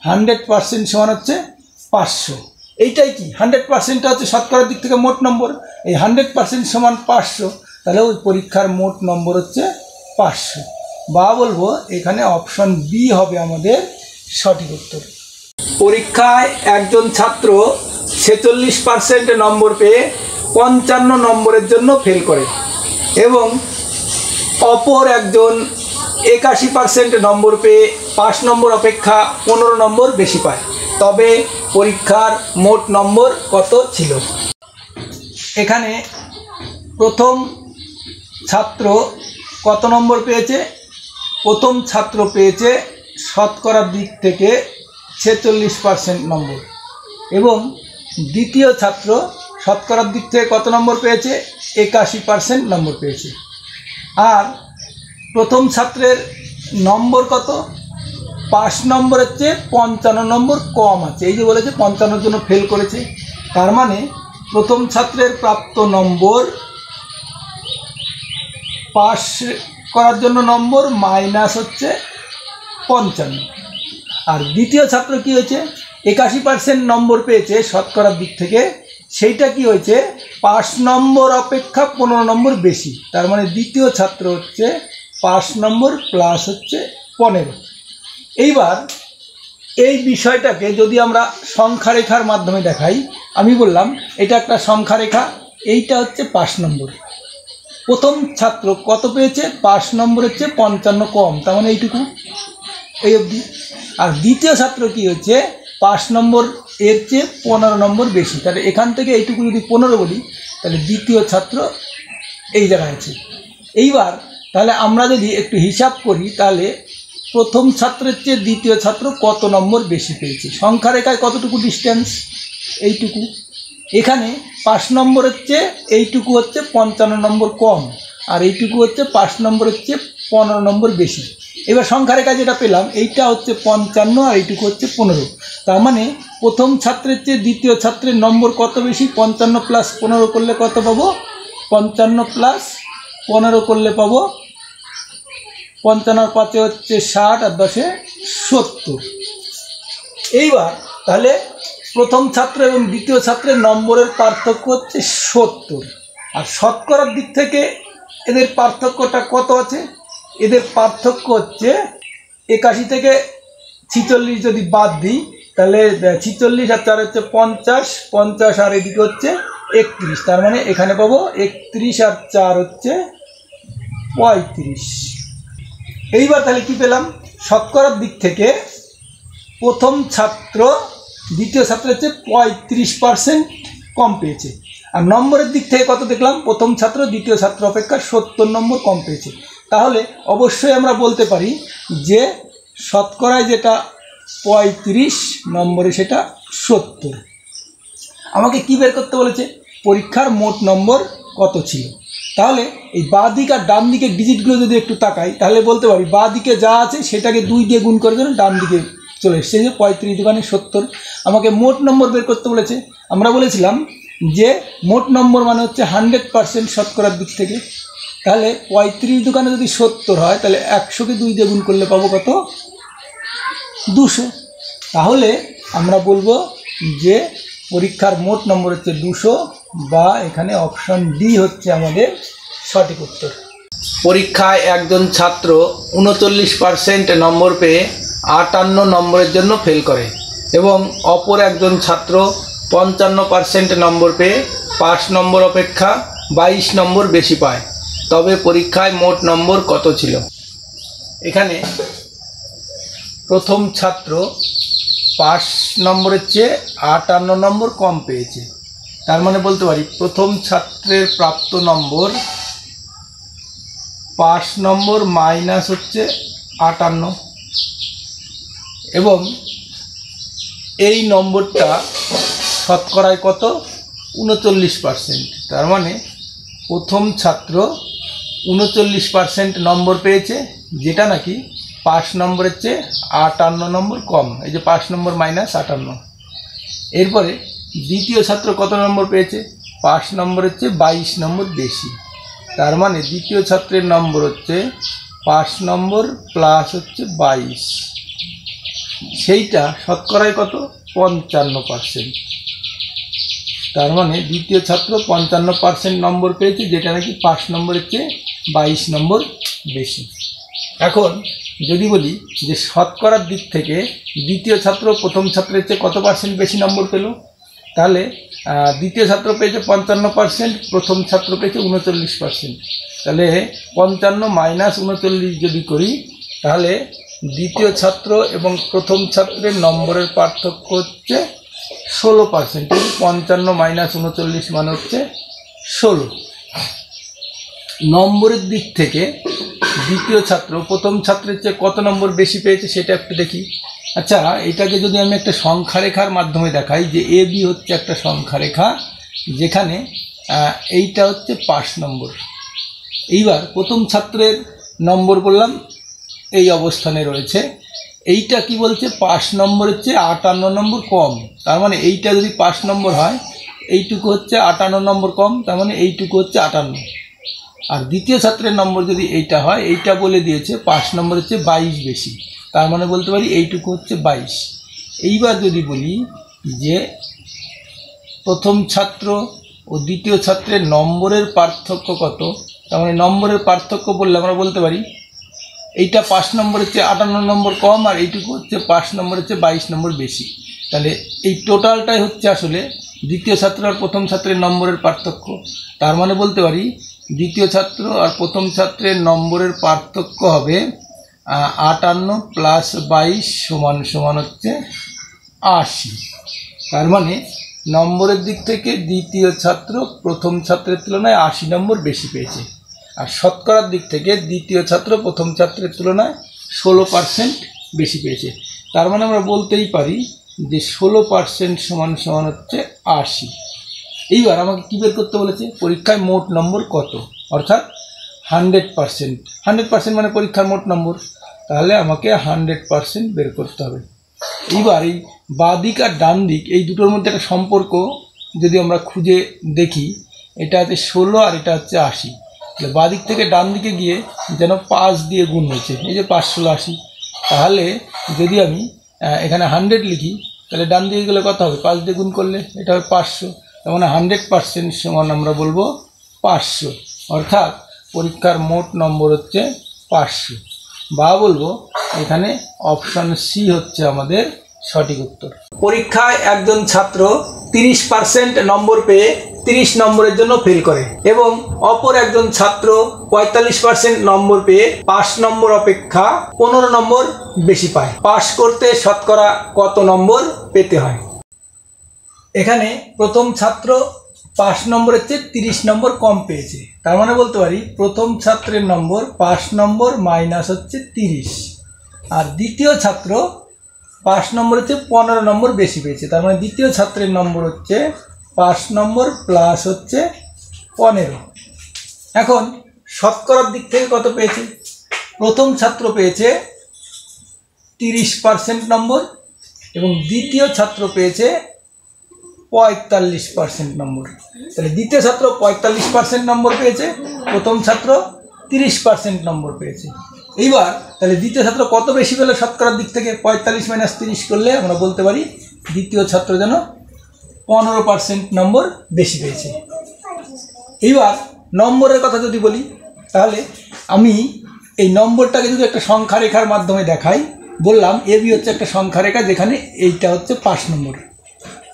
100% সমান হচ্ছে 500। এইটাই কি 100%টা হচ্ছে শতকরার দিক থেকে মোট নম্বর, এই 100% সমান 500, তাহলে ওই পরীক্ষার মোট নম্বর হচ্ছে 500, বা বলবো এখানে অপশন বি হবে আমাদের সঠিক উত্তর। পরীক্ষায় একজন ছাত্র 46% নম্বর পেয়ে 55 নম্বরের জন্য ফেল করে এবং অপর একজন 81% নম্বর পেয়ে 5 নম্বর অপেক্ষা 15 নম্বর বেশি পায়, তবে পরীক্ষার মোট নম্বর কত ছিল? এখানে প্রথম ছাত্র কত নম্বর পেয়েছে? প্রথম ছাত্র পেয়েছে শতকরার দিক থেকে 46% নম্বর, এবং দ্বিতীয় ছাত্র শতকরার দিক থেকে কত নম্বর পেয়েছে? 81% নম্বর পেয়েছে। আর প্রথম ছাত্রের নম্বর কত? 5 নম্বরের চেয়ে 55 নম্বর কম আছে, এই যে বলেছে 55 জন্য ফেল করেছে, তার মানে প্রথম ছাত্রের প্রাপ্ত নম্বর পাস করার জন্য নম্বর মাইনাস হচ্ছে 55, আর দ্বিতীয় ছাত্র কি হয়েছে 81% নম্বর পেয়েছে শতকরার দিক থেকে, সেইটা কি হয়েছে পাস নম্বর অপেক্ষা 15 নম্বর বেশি, তার মানে দ্বিতীয় ছাত্র হচ্ছে পাস নম্বর প্লাস হচ্ছে 15। এইবার এই বিষয়টাকে যদি আমরা সংখ্যা রেখার মাধ্যমে দেখাই, আমি বললাম এটা একটা সংখ্যা রেখা, এইটা হচ্ছে পাস নম্বর। প্রথম ছাত্র কত পেয়েছে, পাস নম্বরের চেয়ে 55 কম, তার মানে এইটুকু, এই অবধি। আর দ্বিতীয় ছাত্র কি হচ্ছে পাস নম্বর এর চেয়ে 15 নম্বর বেশি, তাহলে এখান থেকে এইটুকু যদি 15 বলি তাহলে দ্বিতীয় ছাত্র এই জায়গায় আছে। এইবার তাহলে আমরা যদি একটু হিসাব করি তাহলে প্রথম ছাত্রের চেয়ে দ্বিতীয় ছাত্র কত নম্বর বেশি পেয়েছে, সংখ্যা রেখায় কতটুকু ডিস্টেন্স, এইটুকু। এখানে পাস নম্বরের চেয়ে এইটুকু হচ্ছে 55 নম্বর কম, আর এইটুকু হচ্ছে পাস নম্বরের চেয়ে 15 নম্বর বেশি। এবার সংখ্যা রেখা যেটা পেলাম এইটা হচ্ছে 55 আর এইটুকু হচ্ছে 15, তার মানে প্রথম ছাত্রের চেয়ে দ্বিতীয় ছাত্রের নম্বর কত বেশি, 55 প্লাস 15 করলে কত পাবো, 55 প্লাস 15 করলে পাবো 55 আর 5 হচ্ছে 60 আর 10 70। এইবার তাহলে প্রথম ছাত্র এবং দ্বিতীয় ছাত্রের নম্বরের পার্থক্য হচ্ছে 70, আর শতকরার দিক থেকে এদের পার্থক্যটা কত আছে, এদের পার্থক্য হচ্ছে 81 থেকে 46 যদি বাদ দিই তাহলে 46 আর 4 হচ্ছে 50, 50 আর এদিকে হচ্ছে 31, তার মানে এখানে পাবো 31 আর 4 হচ্ছে 35। এইবার তাহলে কি পেলাম, শতকরার দিক থেকে প্রথম ছাত্র দ্বিতীয় ছাত্রের চেয়ে 35% কম পেয়েছে, আর নম্বরের দিক থেকে কত দেখলাম, প্রথম ছাত্র দ্বিতীয় ছাত্র অপেক্ষা 70 নম্বর কম পেয়েছে। তাহলে অবশ্যই আমরা বলতে পারি যে শতকরায় যেটা 35 নম্বরে সেটা 70। আমাকে কি বের করতে বলেছে, পরীক্ষার মোট নম্বর কত ছিল। তাহলে এই বাঁ দিক আর ডান দিকের ডিজিটগুলো যদি একটু তাকাই তাহলে বলতে পারি বাঁ দিকে যা আছে সেটাকে 2 দিয়ে গুণ করে দেন, ডান দিকে চলে এসছে যে 35 দোকানে 70। আমাকে মোট নম্বর বের করতে বলেছে, আমরা বলেছিলাম যে মোট নম্বর মানে হচ্ছে 100% শতকরার দিক থেকে, তাহলে 35 দোকানে যদি 70 হয় তাহলে 100কে 2 দিয়ে গুণ করলে পাবো কত, 200। তাহলে আমরা বলবো যে পরীক্ষার মোট নম্বর হচ্ছে 200, বা এখানে অপশন ডি হচ্ছে আমাদের সঠিক উত্তর। পরীক্ষায় একজন ছাত্র 39% নম্বর পেয়ে 58 নম্বরের জন্য ফেল করে এবং অপর একজন ছাত্র 55% নম্বর পেয়ে পাস নম্বর অপেক্ষা 22 নম্বর বেশি পায়, তবে পরীক্ষায় মোট নম্বর কত ছিল। এখানে প্রথম ছাত্র পাস নম্বরের চেয়ে 58 নম্বর কম পেয়েছে, তার মানে বলতে পারি প্রথম ছাত্রের প্রাপ্ত নম্বর পাস নম্বর মাইনাস হচ্ছে 58, এবং এই নম্বরটা শতকরায় কত, 39%, তার মানে প্রথম ছাত্র 39% নম্বর পেয়েছে, যেটা নাকি পাস নম্বরের চেয়ে 58 নম্বর কম, এই যে পাস নম্বর মাইনাস 58। এরপরে দ্বিতীয় ছাত্র কত নম্বর পেয়েছে, পাস নম্বরের চেয়ে 22 নম্বর বেশি, তার মানে দ্বিতীয় ছাত্রের নম্বর হচ্ছে পাস নম্বর প্লাস হচ্ছে 22, সেইটা শতকরায় কত, 55%, তার মানে দ্বিতীয় ছাত্র 55% নম্বর পেয়েছে, যেটা নাকি পাস নম্বরের চেয়ে 22 নম্বর বেশি। এখন যদি বলি যে শতকরার দিক থেকে দ্বিতীয় ছাত্র প্রথম ছাত্রের চেয়ে কত পার্সেন্ট বেশি নম্বর পেল, তাহলে দ্বিতীয় ছাত্র পেয়েছে 55%, প্রথম ছাত্র পেয়েছে 39%, তাহলে 55 মাইনাস 39 যদি করি তাহলে দ্বিতীয় ছাত্র এবং প্রথম ছাত্রের নম্বরের পার্থক্য হচ্ছে 16%, 55 মাইনাস 39 মানে হচ্ছে 16। নম্বরের দিক থেকে দ্বিতীয় ছাত্র প্রথম ছাত্রের চেয়ে কত নম্বর বেশি পেয়েছে সেটা একটু দেখি। আচ্ছা, এটাকে যদি আমি একটা সংখ্যা রেখার মাধ্যমে দেখাই যে এ বি হচ্ছে একটা সংখ্যা রেখা, যেখানে এইটা হচ্ছে পাস নম্বর। এইবার প্রথম ছাত্রের নম্বর বললাম এই অবস্থানে রয়েছে, এইটা কি বলছে, পাস নম্বরের চেয়ে 58 নম্বর কম, তার মানে এইটা যদি পাস নম্বর হয় এইটুকু হচ্ছে 58 নম্বর কম, তার মানে এইটুকু হচ্ছে 58। আর দ্বিতীয় ছাত্রের নম্বর যদি এইটা হয়, এইটা বলে দিয়েছে 5 নম্বর হচ্ছে 22 বেশি, তার মানে বলতে পারি এইটুকু হচ্ছে 22। এইবার যদি বলি যে প্রথম ছাত্র ও দ্বিতীয় ছাত্রের নম্বরের পার্থক্য কত, তার মানে নম্বরের পার্থক্য বললে আমরা বলতে পারি এইটা 5 নম্বর হচ্ছে 58 নম্বর কম, আর এইটুকু হচ্ছে 5 নম্বর হচ্ছে 22 নম্বর বেশি। তাহলে এই টোটালটাই হচ্ছে আসলে দ্বিতীয় ছাত্র আর প্রথম ছাত্রের নম্বরের পার্থক্য। তার মানে বলতে পারি দ্বিতীয় ছাত্র আর প্রথম ছাত্রের নম্বরের পার্থক্য হবে 58 প্লাস 22 সমান সমান হচ্ছে 80। তার মানে নম্বরের দিক থেকে দ্বিতীয় ছাত্র প্রথম ছাত্রের তুলনায় 80 নম্বর বেশি পেয়েছে, আর শতকরার দিক থেকে দ্বিতীয় ছাত্র প্রথম ছাত্রের তুলনায় 16% বেশি পেয়েছে। তার মানে আমরা বলতেই পারি যে 16% সমান সমান হচ্ছে 80। এইবার আমাকে কী বের করতে বলেছে, পরীক্ষায় মোট নম্বর কত, অর্থাৎ 100%। 100% মানে পরীক্ষার মোট নম্বর, তাহলে আমাকে 100% বের করতে হবে। এইবার এই বাঁ দিক আর ডান দিক এই দুটোর মধ্যে একটা সম্পর্ক যদি আমরা খুঁজে দেখি, এটা হচ্ছে 16 আর এটা হচ্ছে 80। তাহলে বাঁ দিক থেকে ডান দিকে গিয়ে যেন 5 দিয়ে গুণ হয়েছে, এই যে 5 16 80। তাহলে যদি আমি এখানে 100 লিখি, তাহলে ডান দিকে গেলে কত হবে, 5 দিয়ে গুণ করলে এটা হবে 500। তার মানে 100% সমান আমরা বলবো 500, অর্থাৎ পরীক্ষার মোট নম্বর হচ্ছে 500, বা বলবো এখানে অপশন সি হচ্ছে আমাদের সঠিক উত্তর। পরীক্ষায় একজন ছাত্র 30% নম্বর পেয়ে 30 নম্বরের জন্য ফেল করে এবং অপর একজন ছাত্র 45% নম্বর পেয়ে 5 নম্বর অপেক্ষা 15 নম্বর বেশি পায়। পাস করতে শতকরা কত নম্বর পেতে হয়? এখানে প্রথম ছাত্র 5 নম্বরের চেয়ে 30 নম্বর কম পেয়েছে, তার মানে বলতে পারি প্রথম ছাত্রের নম্বর 5 নম্বর মাইনাস হচ্ছে 30, আর দ্বিতীয় ছাত্র 5 নম্বরের চেয়ে 15 নম্বর বেশি পেয়েছে, তার মানে দ্বিতীয় ছাত্রের নম্বর হচ্ছে 5 নম্বর প্লাস হচ্ছে 15। এখন শতকরার দিক থেকে কত পেয়েছে, প্রথম ছাত্র পেয়েছে 30% নম্বর এবং দ্বিতীয় ছাত্র পেয়েছে 45% নম্বর। তাহলে দ্বিতীয় ছাত্র 45% নম্বর পেয়েছে, প্রথম ছাত্র 30% নম্বর পেয়েছে। এইবার তাহলে দ্বিতীয় ছাত্র কত বেশি পেল শতকরার দিক থেকে, 45 মাইনাস 30 করলে আমরা বলতে পারি দ্বিতীয় ছাত্র যেন 15% নম্বর বেশি পেয়েছে। এইবার নম্বরের কথা যদি বলি, তাহলে আমি এই নম্বরটাকে যদি একটা সংখ্যা রেখার মাধ্যমে দেখাই, বললাম এবি হচ্ছে একটা সংখ্যা রেখা যেখানে এইটা হচ্ছে 5 নম্বর।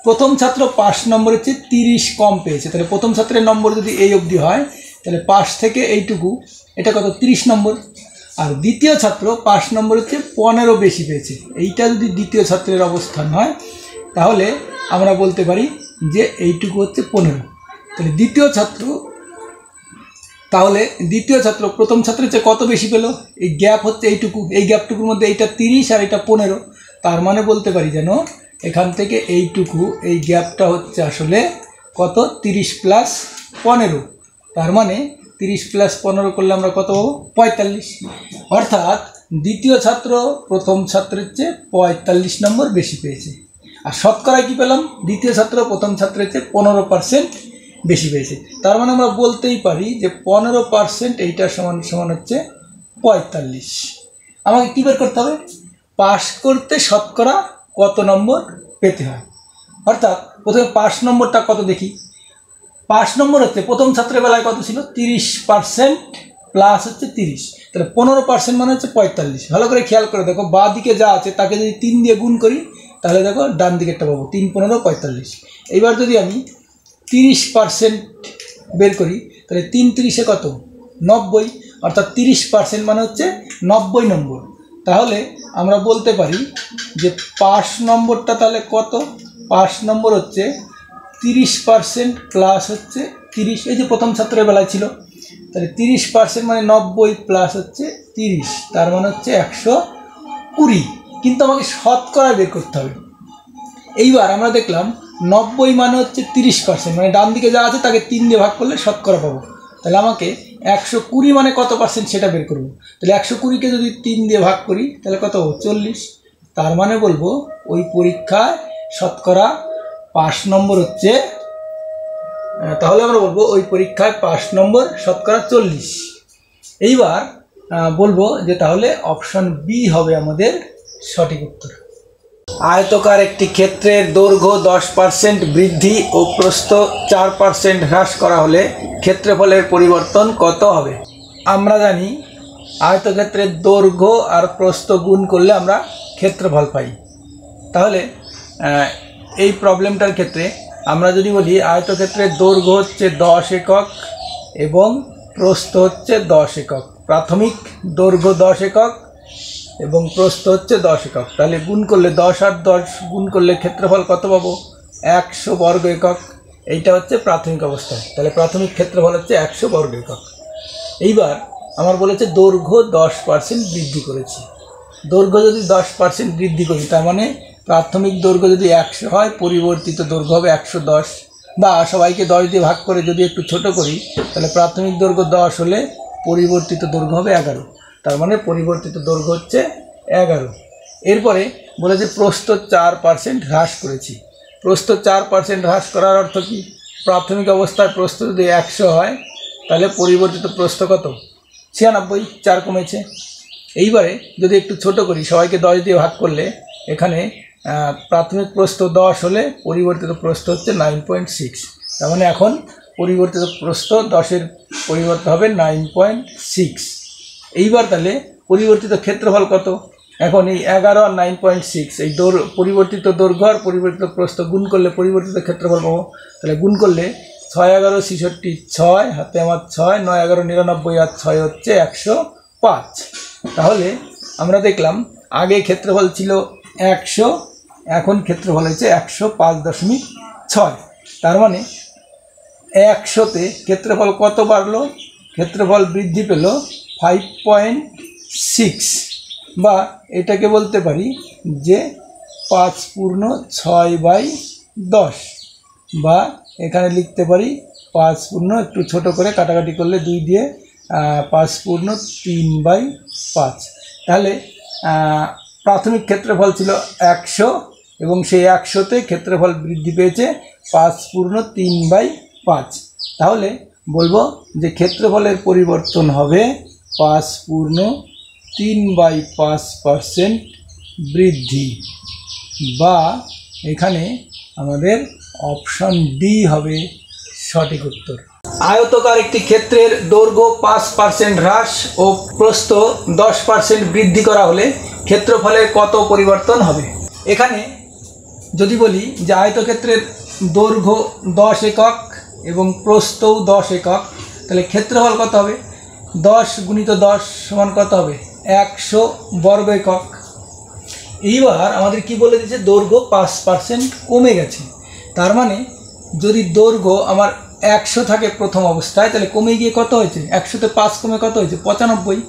প্রথম ছাত্র 5 নম্বরের চেয়ে 30 কম পেয়েছে, তাহলে প্রথম ছাত্রের নম্বর যদি এই অবধি হয়, তাহলে 5 থেকে এইটুকু এটা কত 30 নম্বর। আর দ্বিতীয় ছাত্র 5 নম্বরের চেয়ে 15 বেশি পেয়েছে, এইটা যদি দ্বিতীয় ছাত্রের অবস্থান হয়, তাহলে আমরা বলতে পারি যে এইটুকু হচ্ছে 15। তাহলে দ্বিতীয় ছাত্র প্রথম ছাত্রের চেয়ে কত বেশি পেল, এই গ্যাপ হচ্ছে এইটুকু, এই গ্যাপটুকুর মধ্যে এইটা 30 আর এটা 15, তার মানে বলতে পারি যেন এখান থেকে এইটুকু এই গ্যাপটা হচ্ছে আসলে কত 30 প্লাস 15, তার মানে 30 প্লাস 15 করলে আমরা কত পাবো 45। অর্থাৎ দ্বিতীয় ছাত্র প্রথম ছাত্রের চেয়ে 45 নম্বর বেশি পেয়েছে। আর শতকরায় কী পেলাম, দ্বিতীয় ছাত্র প্রথম ছাত্রের চেয়ে 15% বেশি পেয়েছে, তার মানে আমরা বলতেই পারি যে 15% এইটা সমান সমান হচ্ছে 45। আমাকে কী বের করতে হবে, পাস করতে শতকরা কত নম্বর পেতে হয়। অর্থাৎ প্রথমে 5 নম্বরটা কত দেখি, 5 নম্বর হচ্ছে প্রথম ছাত্রের বেলায় কত ছিল 30% প্লাস হচ্ছে 30, তাহলে 15% মানে হচ্ছে 45। ভালো করে খেয়াল করে দেখো, বাঁ দিকে যা আছে তাকে যদি 3 দিয়ে গুণ করি, তাহলে দেখো ডান দিকেরটা পাবো 3 15 45। এইবার যদি আমি 30% বের করি, তাহলে 3 30-এ কত 90, অর্থাৎ 30% মানে হচ্ছে 90 নম্বর। তাহলে আমরা বলতে পারি যে 5 নম্বরটা তাহলে কত, 5 নম্বর হচ্ছে 30% প্লাস হচ্ছে 30, এই যে প্রথম ছাত্রের বেলায় ছিল, তাহলে 30% মানে 90 প্লাস হচ্ছে 30, তার মানে হচ্ছে 120। কিন্তু আমাকে শতকরা বের করতে হবে। এইবার আমরা দেখলাম 90 মানে হচ্ছে 30%, মানে ডান দিকে যা আছে তাকে 3 দিয়ে ভাগ করলে শতকরা পাবো। তাহলে আমাকে 120 মানে কত পার্সেন্ট সেটা বের করবো। তাহলে 120-কে যদি 3 দিয়ে ভাগ করি তাহলে কত হবো 40। তার মানে বলবো ওই পরীক্ষায় শতকরা 5 নম্বর হচ্ছে তাহলে আমরা বলবো ওই পরীক্ষায় পাস নম্বর শতকরা 40। এইবার বলবো যে তাহলে অপশন বি হবে আমাদের সঠিক উত্তর। আয়তকার একটি ক্ষেত্রের দৈর্ঘ্য 10% বৃদ্ধি ও প্রস্থ 4% হ্রাস করা হলে ক্ষেত্রফলের পরিবর্তন কত হবে? আমরা জানি আয়তক্ষেত্রের দৈর্ঘ্য আর প্রস্থ গুণ করলে আমরা ক্ষেত্রফল পাই। তাহলে এই প্রবলেমটার ক্ষেত্রে আমরা যদি বলি আয়তক্ষেত্রের দৈর্ঘ্য হচ্ছে 10 একক এবং প্রস্থ হচ্ছে 10 একক, প্রাথমিক দৈর্ঘ্য 10 একক এবং প্রস্থ হচ্ছে 10 একক, তাহলে গুণ করলে 10 আর 10 গুণ করলে ক্ষেত্রফল কত পাবো? 100 বর্গ একক। এইটা হচ্ছে প্রাথমিক অবস্থায়, তাহলে প্রাথমিক ক্ষেত্রফল হচ্ছে 100 বর্গ একক। এইবার আমার বলেছে দৈর্ঘ্য 10% বৃদ্ধি করেছি। দৈর্ঘ্য যদি 10% বৃদ্ধি করি তার মানে প্রাথমিক দৈর্ঘ্য যদি 100 হয়, পরিবর্তিত দৈর্ঘ্য হবে 110, বা সবাইকে 10 দিয়ে ভাগ করে যদি একটু ছোট করি তাহলে প্রাথমিক দৈর্ঘ্য 10 হলে পরিবর্তিত দৈর্ঘ্য হবে 11, তার মানে পরিবর্তিত দৈর্ঘ্য হচ্ছে 11। এরপরে বলেছে প্রস্থ 4% হ্রাস করেছি। প্রস্থ 4% হ্রাস করার অর্থ কি? প্রাথমিক অবস্থায় প্রস্থ যদি 100 হয় তাহলে পরিবর্তিত প্রস্থ কত? 96, 4 কমেছে। এইবারে যদি একটু ছোট করি, সবাইকে 10 দিয়ে ভাগ করলে এখানে প্রাথমিক প্রস্থ 10 হলে পরিবর্তিত প্রস্থ হচ্ছে 9.6, তার মানে এখন পরিবর্তিত প্রস্থ 10-এর পরিবর্তন হবে 9.6। এইবার তাহলে পরিবর্তিত ক্ষেত্রফল কত? এখন এই 11 আর 9.6 এই পরিবর্তিত দৈর্ঘ্য আর পরিবর্তিত প্রস্থ গুণ করলে পরিবর্তিত ক্ষেত্রফল পাবো। তাহলে গুণ করলে 6 11 66, 6 হাতে আমার 6, 9 11 99 আর 6 হচ্ছে 105। তাহলে আমরা দেখলাম আগে ক্ষেত্রফল ছিল 100, এখন ক্ষেত্রফল হয়েছে 105.6। তার মানে 100-তে ক্ষেত্রফল কত বাড়লো? ক্ষেত্রফল বৃদ্ধি পেল 5.6, বা এটাকে বলতে পারি যে 5/6/10, বা এখানে লিখতে পারি 5 একটু ছোট করে কাটাকাটি করলে 2 দিয়ে 5/3/5। তাহলে প্রাথমিক ক্ষেত্রফল ছিল 100 এবং সেই 100-তে ক্ষেত্রফল বৃদ্ধি পেয়েছে 5/3/5। তাহলে বলবো যে ক্ষেত্রফলের পরিবর্তন হবে 5/3/5% বৃদ্ধি, বা এখানে আমাদের অপশন ডি হবে সঠিক উত্তর। আয়তকার একটি ক্ষেত্রের দৈর্ঘ্য 5% হ্রাস ও প্রস্থ 10% বৃদ্ধি করা হলে ক্ষেত্রফলের কত পরিবর্তন হবে? এখানে যদি বলি যে আয়তক্ষেত্রের দৈর্ঘ্য 10 একক এবং প্রস্থও 10 একক, তাহলে ক্ষেত্রফল কত হবে? 10 × 10 সমান কত হবে? 100 বর্গ একক। এইবার আমাদের কি বলে দিয়েছে? দৈর্ঘ্য 5% কমে গেছে। তার মানে যদি দৈর্ঘ্য আমার 100 থাকে প্রথম অবস্থায়, তাহলে কমে গিয়ে কত হয়েছে? 100-তে 5 কমে কত হয়েছে? 95।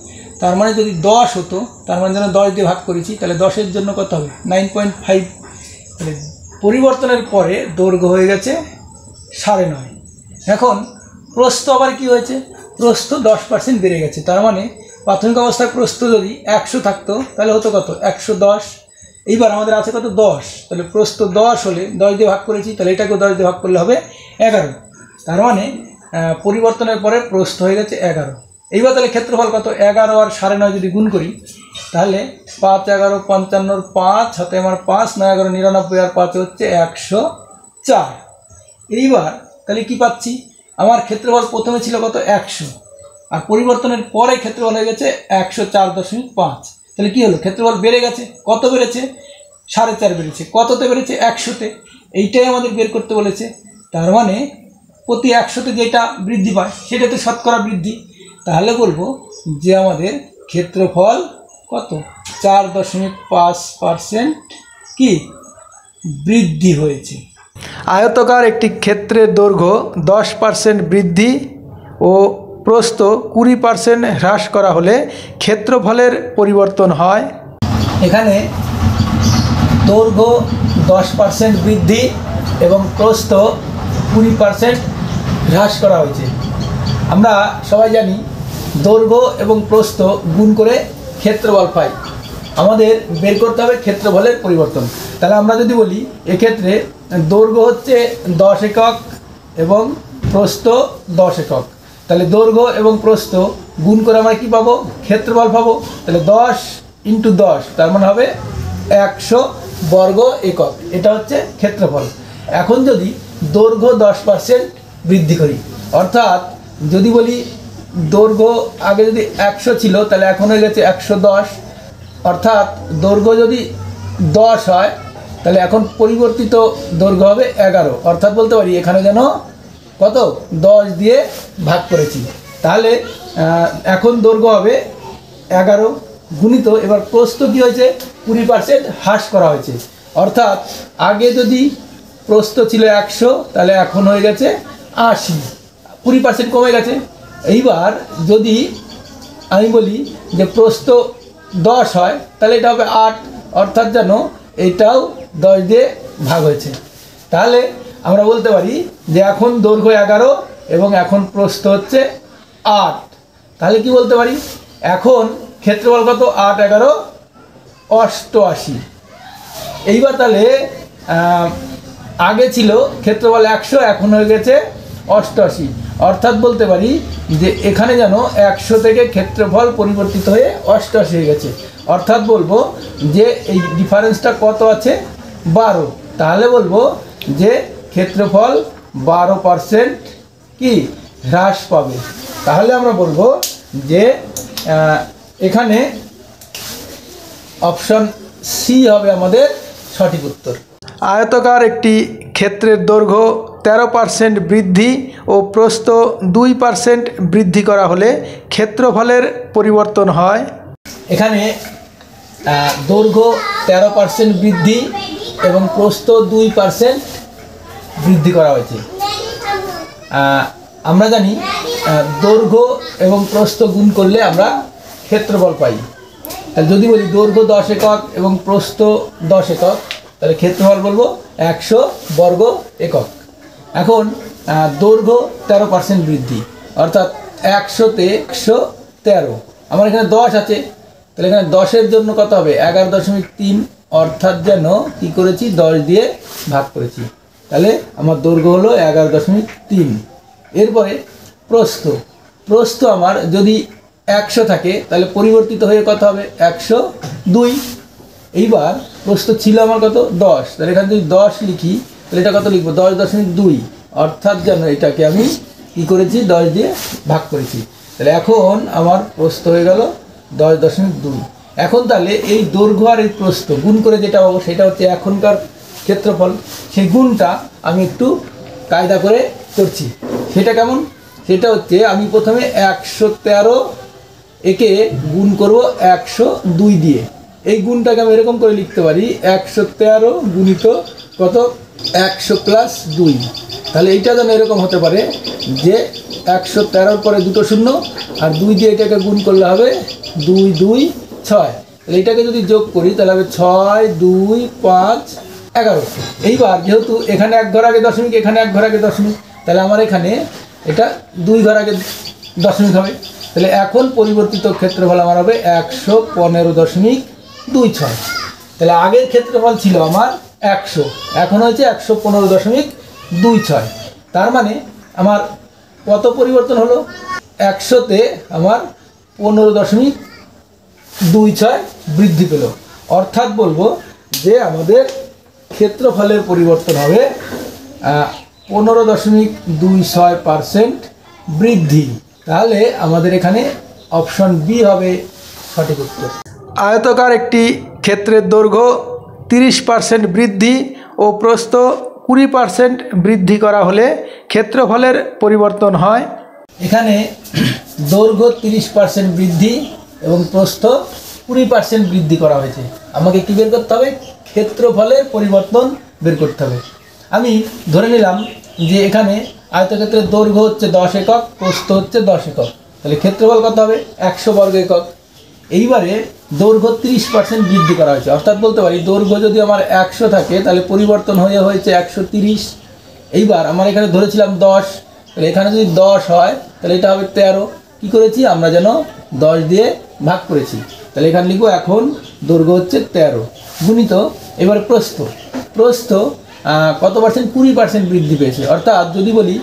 তার মানে যদি 10 হতো, তার মানে যেন 10 দিয়ে ভাগ করেছি, তাহলে 10-এর জন্য কত হবে? 9.5। তাহলে পরিবর্তনের পরে দৈর্ঘ্য হয়ে গেছে 9.5। এখন প্রস্থ আবার কি হয়েছে? প্রস্থ 10% বেড়ে গেছে। তার মানে প্রাথমিক অবস্থায় প্রস্থ যদি 100 থাকতো তাহলে হতো কত? 110। এইবার আমাদের আছে কত? 10। তাহলে প্রস্থ 10 হলে 10 দিয়ে ভাগ করেছি, তাহলে এটাকেও 10 দিয়ে ভাগ করলে হবে 11। তার মানে পরিবর্তনের পরে প্রস্থ হয়ে গেছে 11। এইবার তাহলে ক্ষেত্রফল কত? 11 আর 9.5 যদি গুণ করি তাহলে 5 11 55 5 হাতে আমার 5, 9 11 99 আর 5 হচ্ছে 104। এইবার তাহলে কি পাচ্ছি? আমার ক্ষেত্রফল প্রথমে ছিল কত? 100, আর পরিবর্তনের পরে ক্ষেত্রফল হয়ে গেছে 104.5। তাহলে কি হলো? ক্ষেত্রফল বেড়ে গেছে। কত বেড়েছে? 4.5 বেড়েছে। কততে বেড়েছে? 100-তে। এইটাই আমাদের বের করতে বলেছে। তার মানে প্রতি 100-তে যেটা বৃদ্ধি পায় সেটাতে শতকরা বৃদ্ধি। তাহলে বলবো যে আমাদের ক্ষেত্রফল কত? 4.5% কি বৃদ্ধি হয়েছে। আয়তকার একটি ক্ষেত্রের দৈর্ঘ্য 10% বৃদ্ধি ও প্রস্থ 20% হ্রাস করা হলে ক্ষেত্রফলের পরিবর্তন হয়। এখানে দৈর্ঘ্য 10% বৃদ্ধি এবং প্রস্থ 20% হ্রাস করা হয়েছে। আমরা সবাই জানি দৈর্ঘ্য এবং প্রস্থ গুণ করে ক্ষেত্রফল পাই। আমাদের বের করতে হবে ক্ষেত্রফলের পরিবর্তন। তাহলে আমরা যদি বলি এক্ষেত্রে দৈর্ঘ্য হচ্ছে 10 একক এবং প্রস্থ 10 একক। তাহলে দৈর্ঘ্য এবং প্রস্থ গুণ করে আমরা কী পাবো? ক্ষেত্রফল পাবো। তাহলে 10 × 10 তার মানে হবে 100 বর্গ একক। এটা হচ্ছে ক্ষেত্রফল। এখন যদি দৈর্ঘ্য 10% বৃদ্ধি করি, অর্থাৎ যদি বলি দৈর্ঘ্য আগে যদি 100 ছিল তাহলে এখন হয়ে গেছে 110, অর্থাৎ দৈর্ঘ্য যদি 10 হয় তাহলে এখন পরিবর্তিত দৈর্ঘ্য হবে 11, অর্থাৎ বলতে পারি এখানে যেন কত 10 দিয়ে ভাগ করেছি। তাহলে এখন দৈর্ঘ্য হবে 11 গুণিত, এবার প্রস্থ কী হয়েছে 20% হ্রাস করা হয়েছে, অর্থাৎ আগে যদি প্রস্থ ছিল 100 তাহলে এখন হয়ে গেছে 80, 20% কমে গেছে। এইবার যদি আমি বলি যে প্রস্থ 10 হয় তাহলে এটা হবে 8, অর্থাৎ যেন এটাও 10 দিয়ে ভাগ হয়েছে। তাহলে আমরা বলতে পারি যে এখন দৈর্ঘ্য 11 এবং এখন প্রস্থ হচ্ছে 8। তাহলে কি বলতে পারি? এখন ক্ষেত্রফল কত? 8 11 88। এইবার তাহলে আগে ছিল ক্ষেত্রফল 100, এখন হয়ে গেছে 88, অর্থাৎ বলতে পারি যে এখানে যেন 100 থেকে ক্ষেত্রফল পরিবর্তিত হয়ে 88 হয়ে গেছে, অর্থাৎ বলবো যে এই ডিফারেন্সটা কত আছে? 12। তাহলে বলবো যে ক্ষেত্রফল 12% কি হ্রাস পাবে। তাহলে আমরা বলবো যে এখানে অপশন সি হবে আমাদের সঠিক উত্তর। আয়তকার একটি ক্ষেত্রের দৈর্ঘ্য 13% বৃদ্ধি ও প্রস্থ 2% বৃদ্ধি করা হলে ক্ষেত্রফলের পরিবর্তন হয়। এখানে দৈর্ঘ্য 13% বৃদ্ধি এবং প্রস্থ 2% বৃদ্ধি করা হয়েছে। আমরা জানি দৈর্ঘ্য এবং প্রস্থ গুণ করলে আমরা ক্ষেত্রফল পাই। তাহলে যদি বলি দৈর্ঘ্য 10 একক এবং প্রস্থ 10 একক তাহলে ক্ষেত্রফল বলবো 100 বর্গ একক। এখন দৈর্ঘ্য 13% বৃদ্ধি, অর্থাৎ 100-তে 113, আমার এখানে 10 আছে, তাহলে এখানে 10-এর জন্য কত হবে? 11.3, অর্থাৎ যেন কী করেছি 10 দিয়ে ভাগ করেছি। তাহলে আমার দৈর্ঘ্য হলো 11.3। এরপরে প্রস্থ আমার যদি 100 থাকে তাহলে পরিবর্তিত হয়ে কত হবে? 102। এইবার প্রস্থ ছিল আমার কত? 10, তাহলে এখানে যদি 10 লিখি তাহলে এটা কত লিখবো? 10.2, অর্থাৎ যেন এটাকে আমি কী করেছি 10 দিয়ে ভাগ করেছি। তাহলে এখন আমার প্রস্থ হয়ে গেল 10.2। এখন তাহলে এই দৈর্ঘ্য আর এই প্রস্থ গুণ করে যেটা পাবো সেটা হচ্ছে এখনকার ক্ষেত্রফল। সেই গুণটা আমি একটু কায়দা করে করছি। সেটা কেমন? সেটা হচ্ছে আমি প্রথমে 113 একে গুণ করব 102 দিয়ে। এই গুণটাকে আমি এরকম করে লিখতে পারি 113 গুণিত কত? 100 + 2। তাহলে এইটা যেন এরকম হতে পারে যে 113 পরে দুটো শূন্য আর 2 দিয়ে এটাকে গুণ করলে হবে 2 2 6। তাহলে এটাকে যদি যোগ করি তাহলে হবে 6 2 5 11। এইবার যেহেতু এখানে 1 ঘর আগে দশমিক, এখানে 1 ঘর আগে দশমিক, তাহলে আমার এখানে এটা 2 ঘর আগে দশমিক হবে। তাহলে এখন পরিবর্তিত ক্ষেত্রফল আমার হবে 115.26। তাহলে আগের ক্ষেত্রফল ছিল আমার 100, এখন হয়েছে 115.26। তার মানে আমার কত পরিবর্তন হলো? 100-তে আমার 15.26 বৃদ্ধি পেল, অর্থাৎ বলবো যে আমাদের ক্ষেত্রফলের পরিবর্তন হবে 15.26% বৃদ্ধি। তাহলে আমাদের এখানে অপশন বি হবে সঠিক উত্তর। আয়তকার একটি ক্ষেত্রের দৈর্ঘ্য 30% বৃদ্ধি ও প্রস্থ 20% বৃদ্ধি করা হলে ক্ষেত্রফলের পরিবর্তন হয়। এখানে দৈর্ঘ্য 30% বৃদ্ধি এবং প্রস্থ 20% বৃদ্ধি করা হয়েছে। আমাকে কী বের করতে হবে? ক্ষেত্রফলের পরিবর্তন বের করতে হবে। আমি ধরে নিলাম যে এখানে আয়তক্ষেত্রের দৈর্ঘ্য হচ্ছে 10 একক, প্রস্থ হচ্ছে 10 একক, তাহলে ক্ষেত্রফল কত হবে? 100 বর্গ একক। এইবারে দৈর্ঘ্য 30% বৃদ্ধি করা হয়েছে, অর্থাৎ বলতে পারি দৈর্ঘ্য যদি আমার 100 থাকে তাহলে পরিবর্তন হয়েছে 130। এইবার আমার এখানে ধরেছিলাম 10, তাহলে এখানে যদি 10 হয় তাহলে এটা হবে 13। কী করেছি আমরা? যেন 10 দিয়ে ভাগ করেছি। তাহলে এখানে লিখবো এখন দৈর্ঘ্য হচ্ছে 13 গুণিত। এবার প্রস্থ কত পার্সেন্ট 20% বৃদ্ধি পেয়েছে। অর্থাৎ যদি বলি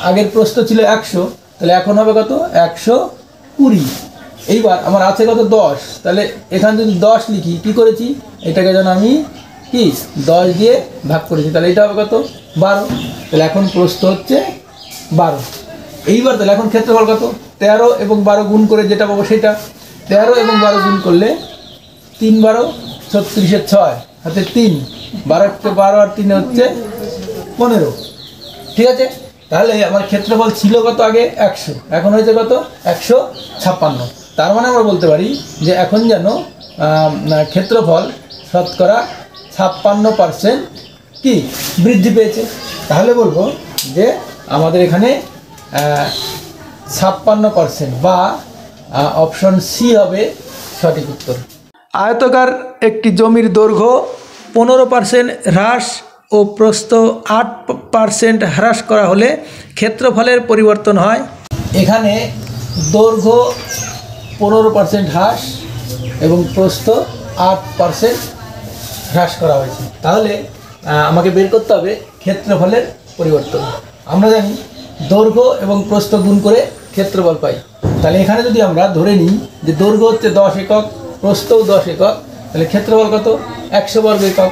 আগের প্রস্থ ছিল 100, তাহলে এখন হবে কত 120। এইবার আমার আছে কত 10, তাহলে এখানে যদি 10 লিখি কী করেছি, এটাকে যেন আমি কি 10 দিয়ে ভাগ করেছি, তাহলে এটা হবে কত 12। তাহলে এখন প্রস্থ হচ্ছে 12। এইবার তাহলে এখন ক্ষেত্রফল কত 13 এবং 12 গুণ করে যেটা পাবো সেটা 13 এবং 12 গুণ করলে 3 12 36 6 হাতে 3, 12 আর 3 হচ্ছে 15। ঠিক আছে, তাহলে আমার ক্ষেত্রফল ছিল কত আগে 100, এখন হয়েছে কত 156। তার মানে আমরা বলতে পারি যে এখন যেন ক্ষেত্রফল শতকরা 56% কি বৃদ্ধি পেয়েছে। তাহলে বলবো যে আমাদের এখানে 56% বা অপশন সি হবে সঠিক উত্তর। আয়তকার একটি জমির দৈর্ঘ্য 15% হ্রাস ও প্রস্থ 8% হ্রাস করা হলে ক্ষেত্রফলের পরিবর্তন হয়। এখানে দৈর্ঘ্য 15% হ্রাস এবং প্রস্থ 8% হ্রাস করা হয়েছে। তাহলে আমাকে বের করতে হবে ক্ষেত্রফলের পরিবর্তন। আমরা জানি দৈর্ঘ্য এবং প্রস্থ গুণ করে ক্ষেত্রফল পাই। তাহলে এখানে যদি আমরা ধরে নিই যে দৈর্ঘ্য হচ্ছে 10 একক, প্রস্থও 10 একক, তাহলে ক্ষেত্রফল কত 100 বর্গ একক।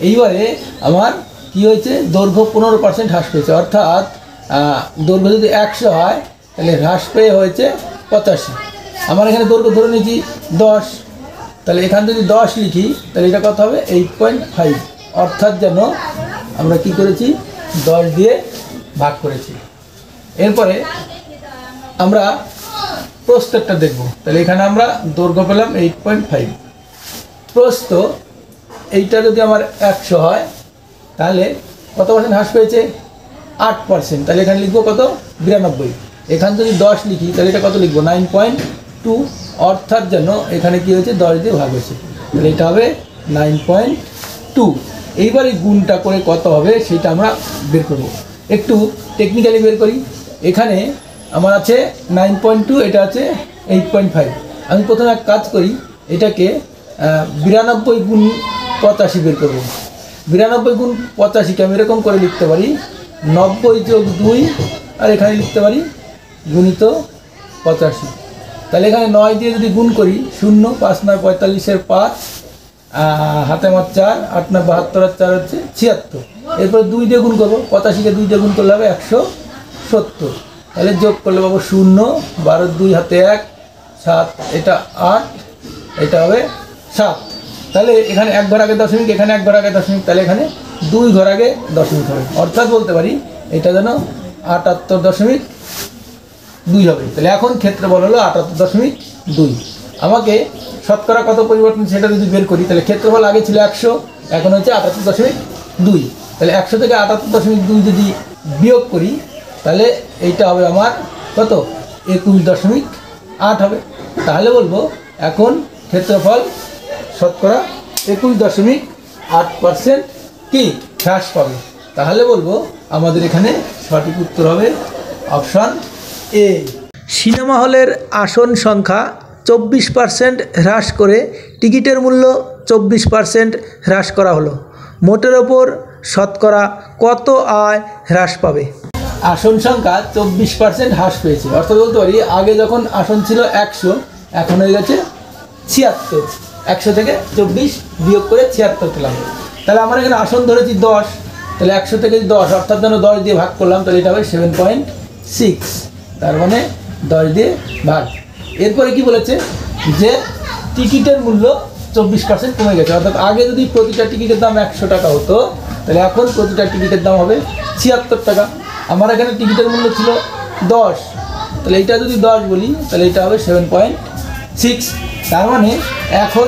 এইবারে আমার কি হয়েছে, দৈর্ঘ্য 15% হ্রাস পেয়েছে, অর্থাৎ দৈর্ঘ্য যদি 100 হয় তাহলে হ্রাস পেয়ে হয়েছে 85। আমার এখানে দৈর্ঘ্য ধরে নিয়েছি 10, তাহলে এখানে যদি 10 লিখি তাহলে এটা কত হবে 8.5। অর্থাৎ যেন আমরা কি করেছি 10 দিয়ে ভাগ করেছি। এরপরে আমরা প্রস্থটা দেখব। তাহলে এখানে আমরা দৈর্ঘ্য পেলাম 8.5, প্রস্থ এইটা যদি আমার 100 হয় তাহলে কত পার্সেন্ট হ্রাস পেয়েছে 8%। তাহলে এখানে লিখবো কত 92। এখানে যদি 10 লিখি তাহলে এটা কত লিখবো 9.2। অর্থাৎ যেন এখানে কি হয়েছে 10 দিয়ে ভাগ হয়েছে, তাহলে এটা হবে 9.2। এইবার এই গুণটা করে কত হবে সেটা আমরা বের করব। একটু টেকনিক্যালি বের করি। এখানে আমার আছে 9.2, এটা আছে 8.5। আমি প্রথমে এক কাজ করি, এটাকে 92 গুণ 85 বের করব। 92 গুণ 85কে আমি এরকম করে লিখতে পারি 90 যোগ 2, আর এখানে লিখতে পারি গুণিত 85। তাহলে এখানে 9 দিয়ে যদি গুণ করি 0, 5 9 45 5, হাতে আমার 4, 8 9 72 আর 4 হচ্ছে 76। এরপর 2 দিয়ে গুণ করবো, 85কে 2 দিয়ে গুণ করলে হবে 170। তাহলে যোগ করলে পাবো 0, 12 2 হাতে 1 7, এটা 8, এটা হবে 7। তাহলে এখানে 1 ঘর আগে দশমিক, এখানে 1 ঘর আগে দশমিক, তাহলে এখানে 2 ঘর আগে দশমিক হবে। অর্থাৎ বলতে পারি এটা যেন 78.2 হবে। তাহলে এখন ক্ষেত্রফল হলো 78.2। আমাকে শতকরা কত পরিবর্তন সেটা যদি বের করি, তাহলে ক্ষেত্রফল আগে ছিল 100, এখন হচ্ছে 78.2। তাহলে 100 থেকে 78.2 যদি বিয়োগ করি তাহলে এইটা হবে আমার কত 21.8 হবে। তাহলে বলবো এখন ক্ষেত্রফল শতকরা 21.8% কি হ্রাস পাবে। তাহলে বলবো আমাদের এখানে সঠিক উত্তর হবে অপশন এ। সিনেমা হলের আসন সংখ্যা 24% হ্রাস করে টিকিটের মূল্য 24% হ্রাস করা হলো। মোটের ওপর শতকরা কত আয় হ্রাস পাবে? আসন সংখ্যা 24% হ্রাস পেয়েছে, অর্থাৎ বলতে পারি আগে যখন আসন ছিল 100, এখন হয়ে গেছে 76। 100 থেকে 24 বিয়োগ করে 76 পেলাম। তাহলে আমার এখানে আসন ধরেছি 10, তাহলে 100 থেকে 10 অর্থাৎ যেন 10 দিয়ে ভাগ করলাম, তাহলে এটা হবে 7.6। তার মানে 10 দিয়ে ভাগ। এরপরে কি বলেছে যে টিকিটের মূল্য 24% কমে গেছে, অর্থাৎ আগে যদি প্রতিটা টিকিটের দাম 100 টাকা হতো তাহলে এখন প্রতিটা টিকিটের দাম হবে 76 টাকা। আমার এখানে টিকিটের মূল্য ছিল 10, তাহলে এইটা যদি 10 বলি তাহলে এটা হবে 7.6। তার মানে এখন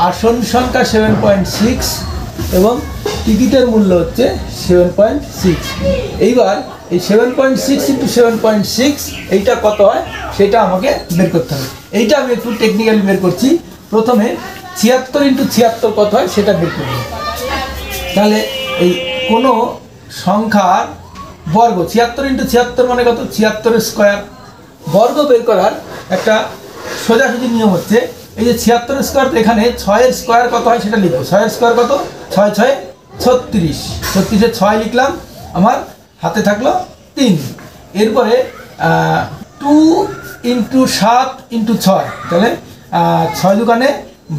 আসন সংখ্যা 7.6 এবং টিকিটের মূল্য হচ্ছে 7.6। এইবার এই 7.6 ইন্টু 7.6 এইটা কত হয় সেটা আমাকে বের করতে হবে। এইটা আমি একটু টেকনিক্যালি বের করছি। প্রথমে 76 ইন্টু 76 কত হয় সেটা বের করব। তাহলে এই কোনো সংখ্যার বর্গ 76 ইন্টু 76 মানে কত 76 স্কোয়ার। বর্গ বের করার একটা সোজাসুজি নিয়ম হচ্ছে এই যে 76 স্কোয়ার, এখানে 6 এর স্কোয়ার কত হয় সেটা লিখবো। 6 এর স্কোয়ার কত 6 6 36, 36-এ 6 লিখলাম, আমার হাতে থাকলো 3। এরপরে 2 × 7 × 6, তাহলে 6 দোকানে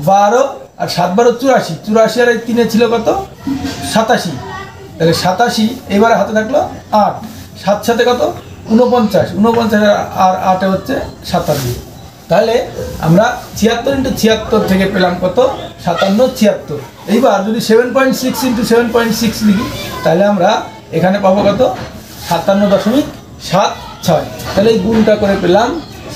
12 আর 7 12 84, 84 আর 3-এ ছিল কত 87, তাহলে 87। এবারে হাতে থাকলো 8, 7 সাথে কত 49, 49 আর 8-এ হচ্ছে 57। তাহলে আমরা 76 × 76 থেকে পেলাম কত 57 76। এইবার যদি 7.6 × 7.6 লিখি তাহলে আমরা এখানে পাবো কত 57.76। তাহলে এই গুণটা করে পেলাম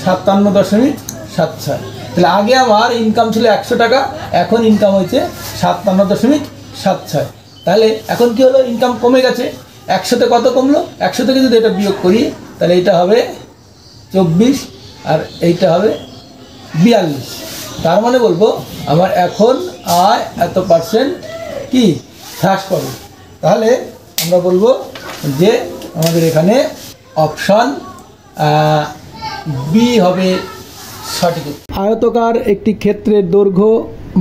57.76। তাহলে আগে আমার ইনকাম ছিল 100 টাকা, এখন ইনকাম হয়েছে 57.76। তাহলে এখন কি হলো, ইনকাম কমে গেছে। 100-তে কত কমলো, 100 থেকে যদি এটা বিয়োগ করি তাহলে এটা হবে 24 আর এইটা হবে 42। তার মানে বলবো আমার এখন আয় এত পার্সেন্ট কি হ্রাস পাবে। তাহলে আমরা বলবো যে আমাদের এখানে অপশন বি হবে সঠিক। আয়তকার একটি ক্ষেত্রের দৈর্ঘ্য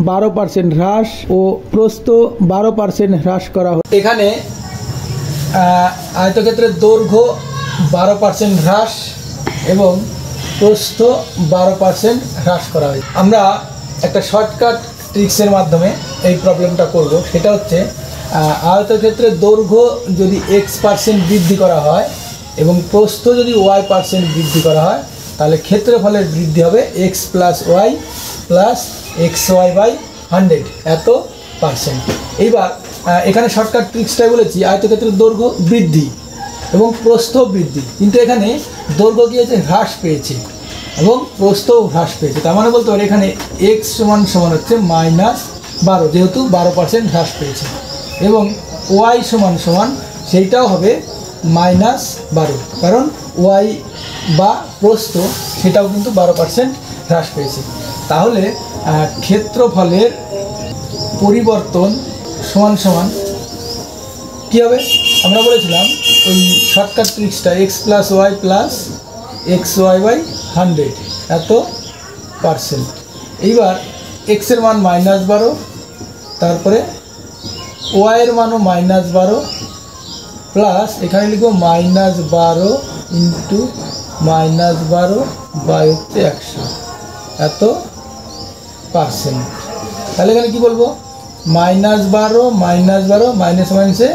12% হ্রাস ও প্রস্থ 12% হ্রাস করা হয়। এখানে আয়তক্ষেত্রের দৈর্ঘ্য 12% হ্রাস এবং প্রস্থ 12% হ্রাস করা হয়। আমরা একটা শর্টকাট ট্রিক্সের মাধ্যমে এই প্রবলেমটা করব। সেটা হচ্ছে আয়তক্ষেত্রের দৈর্ঘ্য যদি x% বৃদ্ধি করা হয় এবং প্রস্থ যদি y% বৃদ্ধি করা হয় তাহলে ক্ষেত্রফলের বৃদ্ধি হবে x + y + xy/100 এত পার্সেন্ট। এইবার এখানে শর্টকাট ট্রিক্সটাই বলেছি আয়তক্ষেত্রের দৈর্ঘ্য বৃদ্ধি এবং প্রস্থ বৃদ্ধি, কিন্তু এখানে দৈর্ঘ্য কি হয়েছে হ্রাস পেয়েছে এবং প্রস্থও হ্রাস পেয়েছে। তার মানে বলতে পারি এখানে x = হচ্ছে -12 যেহেতু 12% হ্রাস পেয়েছে, এবং y = সেইটাও হবে -12 কারণ y বা প্রস্থ সেটাও কিন্তু 12% হ্রাস পেয়েছে। তাহলে ক্ষেত্রফলের পরিবর্তন সমান কী হবে, আমরা বলেছিলাম ওই শর্টকাট ট্রিক্সটা x + y + xy/100 এত পার্সেন্ট। এইবার x এর মান -12, তারপরে y এর মানও -12 প্লাস এখানে লিখব -12 × -12/100 এত পার্সেন্ট। তাহলে এখানে কী বলবো, -12 -12 মাইনাস মাইনাসে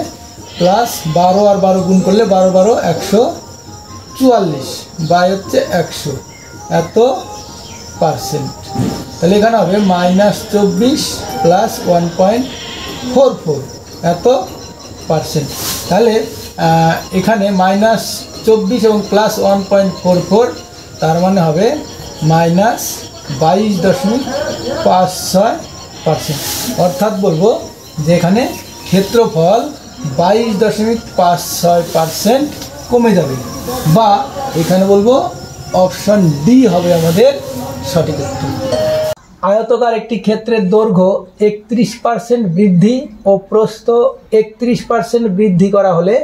প্লাস 12 আর 12 গুণ করলে 12 12 144/100 এত পার্সেন্ট। তাহলে এখানে হবে -24 + 1.44 এত পার্সেন্ট। তাহলে এখানে -24 এবং +1.44 তার মানে হবে -22.56%। অর্থাৎ বলবো যে এখানে ক্ষেত্রফল 22.56% কমে যাবে, বা এখানে বলবো অপশন ডি হবে আমাদের সঠিক উত্তর। আয়তকার একটি ক্ষেত্রের দৈর্ঘ্য 31% বৃদ্ধি ও প্রস্থ 31% বৃদ্ধি করা হলে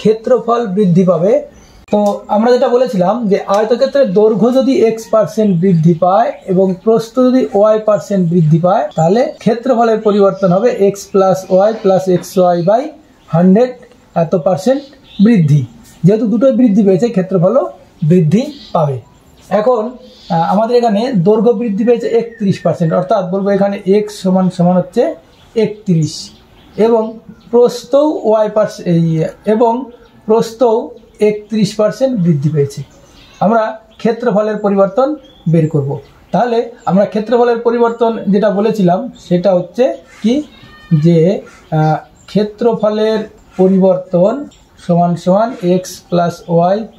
ক্ষেত্রফল বৃদ্ধি পাবে। তো আমরা যেটা বলেছিলাম যে আয়তক্ষেত্রের দৈর্ঘ্য যদি x% বৃদ্ধি পায় এবং প্রস্থ যদি y% বৃদ্ধি পায় তাহলে ক্ষেত্রফলের পরিবর্তন হবে x + y + xy/100 এত পার্সেন্ট বৃদ্ধি। যেহেতু দুটোই বৃদ্ধি পেয়েছে ক্ষেত্রফলও বৃদ্ধি পাবে। এখন আমাদের এখানে দৈর্ঘ্য বৃদ্ধি পেয়েছে 31%, অর্থাৎ বলবো এখানে x = হচ্ছে 31 এবং প্রস্থও এবং প্রস্থও 31% বৃদ্ধি পেয়েছে। আমরা ক্ষেত্রফলের পরিবর্তন বের করব। তাহলে আমরা ক্ষেত্রফলের পরিবর্তন যেটা বলেছিলাম সেটা হচ্ছে কি, যে ক্ষেত্রফলের পরিবর্তন = x + y +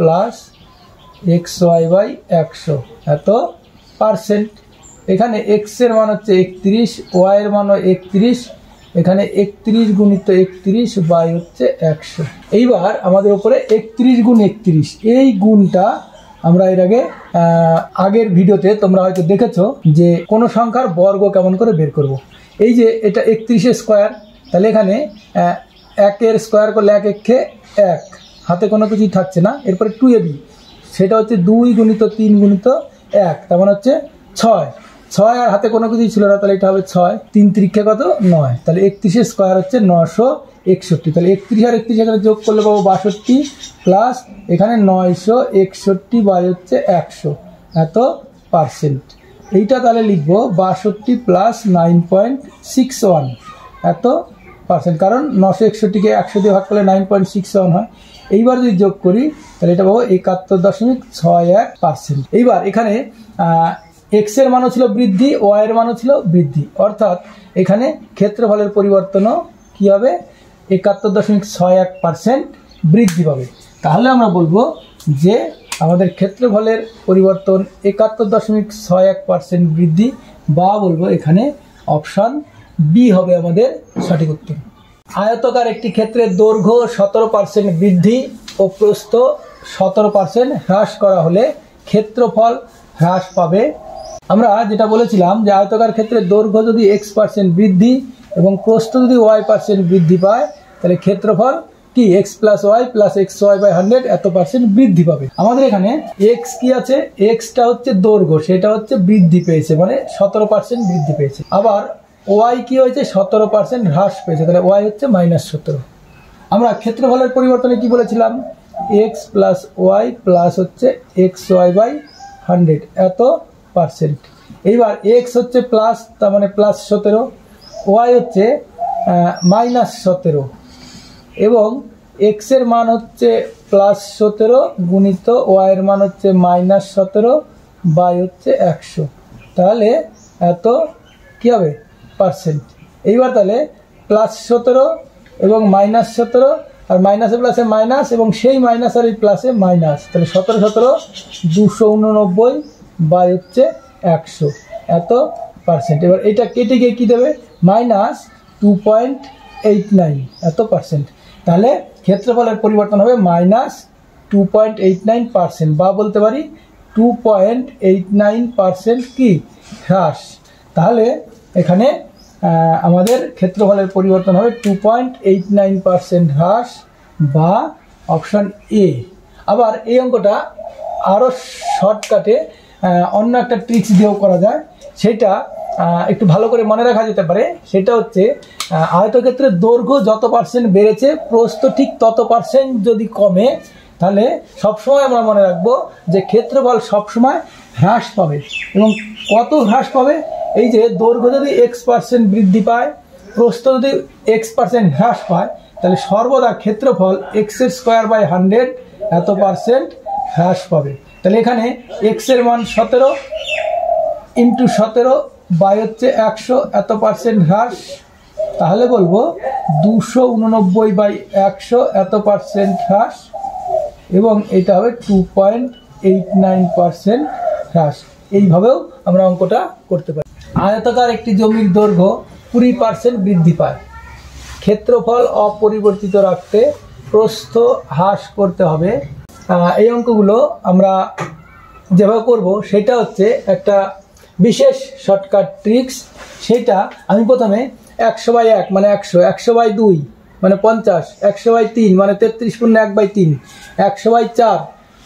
xy/100 এত পার্সেন্ট। এখানে x এর মান হচ্ছে 31, y এর মানও 31, এখানে 31 × 31/100। এইবার আমাদের উপরে 31 × 31 এই গুণটা আমরা এর আগের ভিডিওতে তোমরা হয়তো দেখেছো যে কোনো সংখ্যার বর্গ কেমন করে বের করব। এই যে এটা 31 স্কোয়ার, তাহলে এখানে 1 স্কোয়ার করলে 1 1 1, হাতে কোনো কিছুই থাকছে না। এরপরে 2ab, সেটা হচ্ছে 2 × 3 × 1, তার মানে হচ্ছে 6। 6 আর হাতে কোনো কিছুই ছিল না, তাহলে এটা হবে 6, 3 তিরিক্ষে কত 9, তাহলে 31 স্কোয়ার হচ্ছে 961, তাহলে 31 আর 31 এখানে যোগ করলে পাবো 62 প্লাস এখানে 961 বাই হচ্ছে 100 এত পার্সেন্ট। এইটা তাহলে লিখবো 62 প্লাস 9.61 এত পার্সেন্ট, কারণ 961কে 100 দিয়ে ভাগ করলে 9.61 হয়। এইবার যদি যোগ করি তাহলে এটা পাবো 71.61%। এইবার এখানে এক্স এর মানও ছিল বৃদ্ধি, ওয়াই এর মানও ছিল বৃদ্ধি, অর্থাৎ এখানে ক্ষেত্রফলের পরিবর্তনও কি হবে 71.61% বৃদ্ধি পাবে। তাহলে আমরা বলবো যে আমাদের ক্ষেত্রফলের পরিবর্তন 71.61% বৃদ্ধি, বা বলবো এখানে অপশন বি হবে আমাদের সঠিক উত্তর। আয়তকার একটি ক্ষেত্রের দৈর্ঘ্য 17% বৃদ্ধি ও প্রস্থ 17% হ্রাস করা হলে ক্ষেত্রফল হ্রাস পাবে। আমরা যেটা বলেছিলাম যে আয়তকার ক্ষেত্রে দৈর্ঘ্য যদি x% বৃদ্ধি এবং প্রস্থ যদি y% বৃদ্ধি পায় তাহলে ক্ষেত্রফল কি x plus Y plus xy by 100 এত পার্সেন্ট বৃদ্ধি পাবে। আমাদের এখানে x কি আছে, xটা হচ্ছে দৈর্ঘ্য, সেটা হচ্ছে বৃদ্ধি পেয়েছে, মানে 17% বৃদ্ধি পেয়েছে। আবার ওয়াই কি হয়েছে 17% হ্রাস পেয়েছে, তাহলে ওয়াই হচ্ছে -17। আমরা ক্ষেত্রফলের পরিবর্তনে কি বলেছিলাম, x প্লাস ওয়াই প্লাস হচ্ছে xy বাই 100 এত পার্সেন্ট। এইবার x হচ্ছে প্লাস, তার মানে +17, ওয়াই হচ্ছে -17 এবং x এর মান হচ্ছে +17 গুণিত ওয়াই এর মান হচ্ছে -17 বাই হচ্ছে 100, তাহলে এত কি হবে পার্সেন্ট। এইবার তাহলে +17 এবং -17 আর মাইনাসে প্লাসে মাইনাস এবং সেই মাইনাস আর এই প্লাসে মাইনাস, তাহলে 17 289 বাই হচ্ছে 100 এত পার্সেন্ট। এবার এটা কেটে গিয়ে কী দেবে -2.89 এত পার্সেন্ট। তাহলে ক্ষেত্রফলের পরিবর্তন হবে -2.89%, বা বলতে পারি 2.89% কি হ্রাস। তাহলে এখানে আমাদের ক্ষেত্রফলের পরিবর্তন হবে 2.89% হ্রাস, বা অপশন এ। আবার এই অঙ্কটা আরও শর্টকাটে অন্য একটা ট্রিক্স দিয়েও করা যায়, সেটা একটু ভালো করে মনে রাখা যেতে পারে। সেটা হচ্ছে আয়তক্ষেত্রের দৈর্ঘ্য যত পার্সেন্ট বেড়েছে প্রস্থ ঠিক তত পার্সেন্ট যদি কমে, তাহলে সবসময় আমরা মনে রাখবো যে ক্ষেত্রফল সবসময় হ্রাস পাবে। এবং কত হ্রাস পাবে, এই যে দৈর্ঘ্য যদি x% বৃদ্ধি পায়, প্রস্থ যদি x% হ্রাস পায়, তাহলে সর্বদা ক্ষেত্রফল x² বাই 100 এত পার্সেন্ট হ্রাস পাবে। তাহলে এখানে x এর মান 17 ইন্টু 17 বাই হচ্ছে 100 এত পার্সেন্ট হ্রাস, তাহলে বলবো 289 বাই 100 এত পার্সেন্ট হ্রাস, এবং এটা হবে 2.89% হ্রাস। এইভাবেও আমরা অঙ্কটা করতে পারি। আয়তাকার একটি জমির দৈর্ঘ্য 20% বৃদ্ধি পায়, ক্ষেত্রফল অপরিবর্তিত রাখতে প্রস্থ হ্রাস করতে হবে। এই অঙ্কগুলো আমরা যেভাবে করব সেটা হচ্ছে একটা বিশেষ শর্টকাট ট্রিক্স। সেটা আমি প্রথমে 100/1 মানে 100, 100/2 মানে 50, 100/3 মানে 33/1/3, 100/4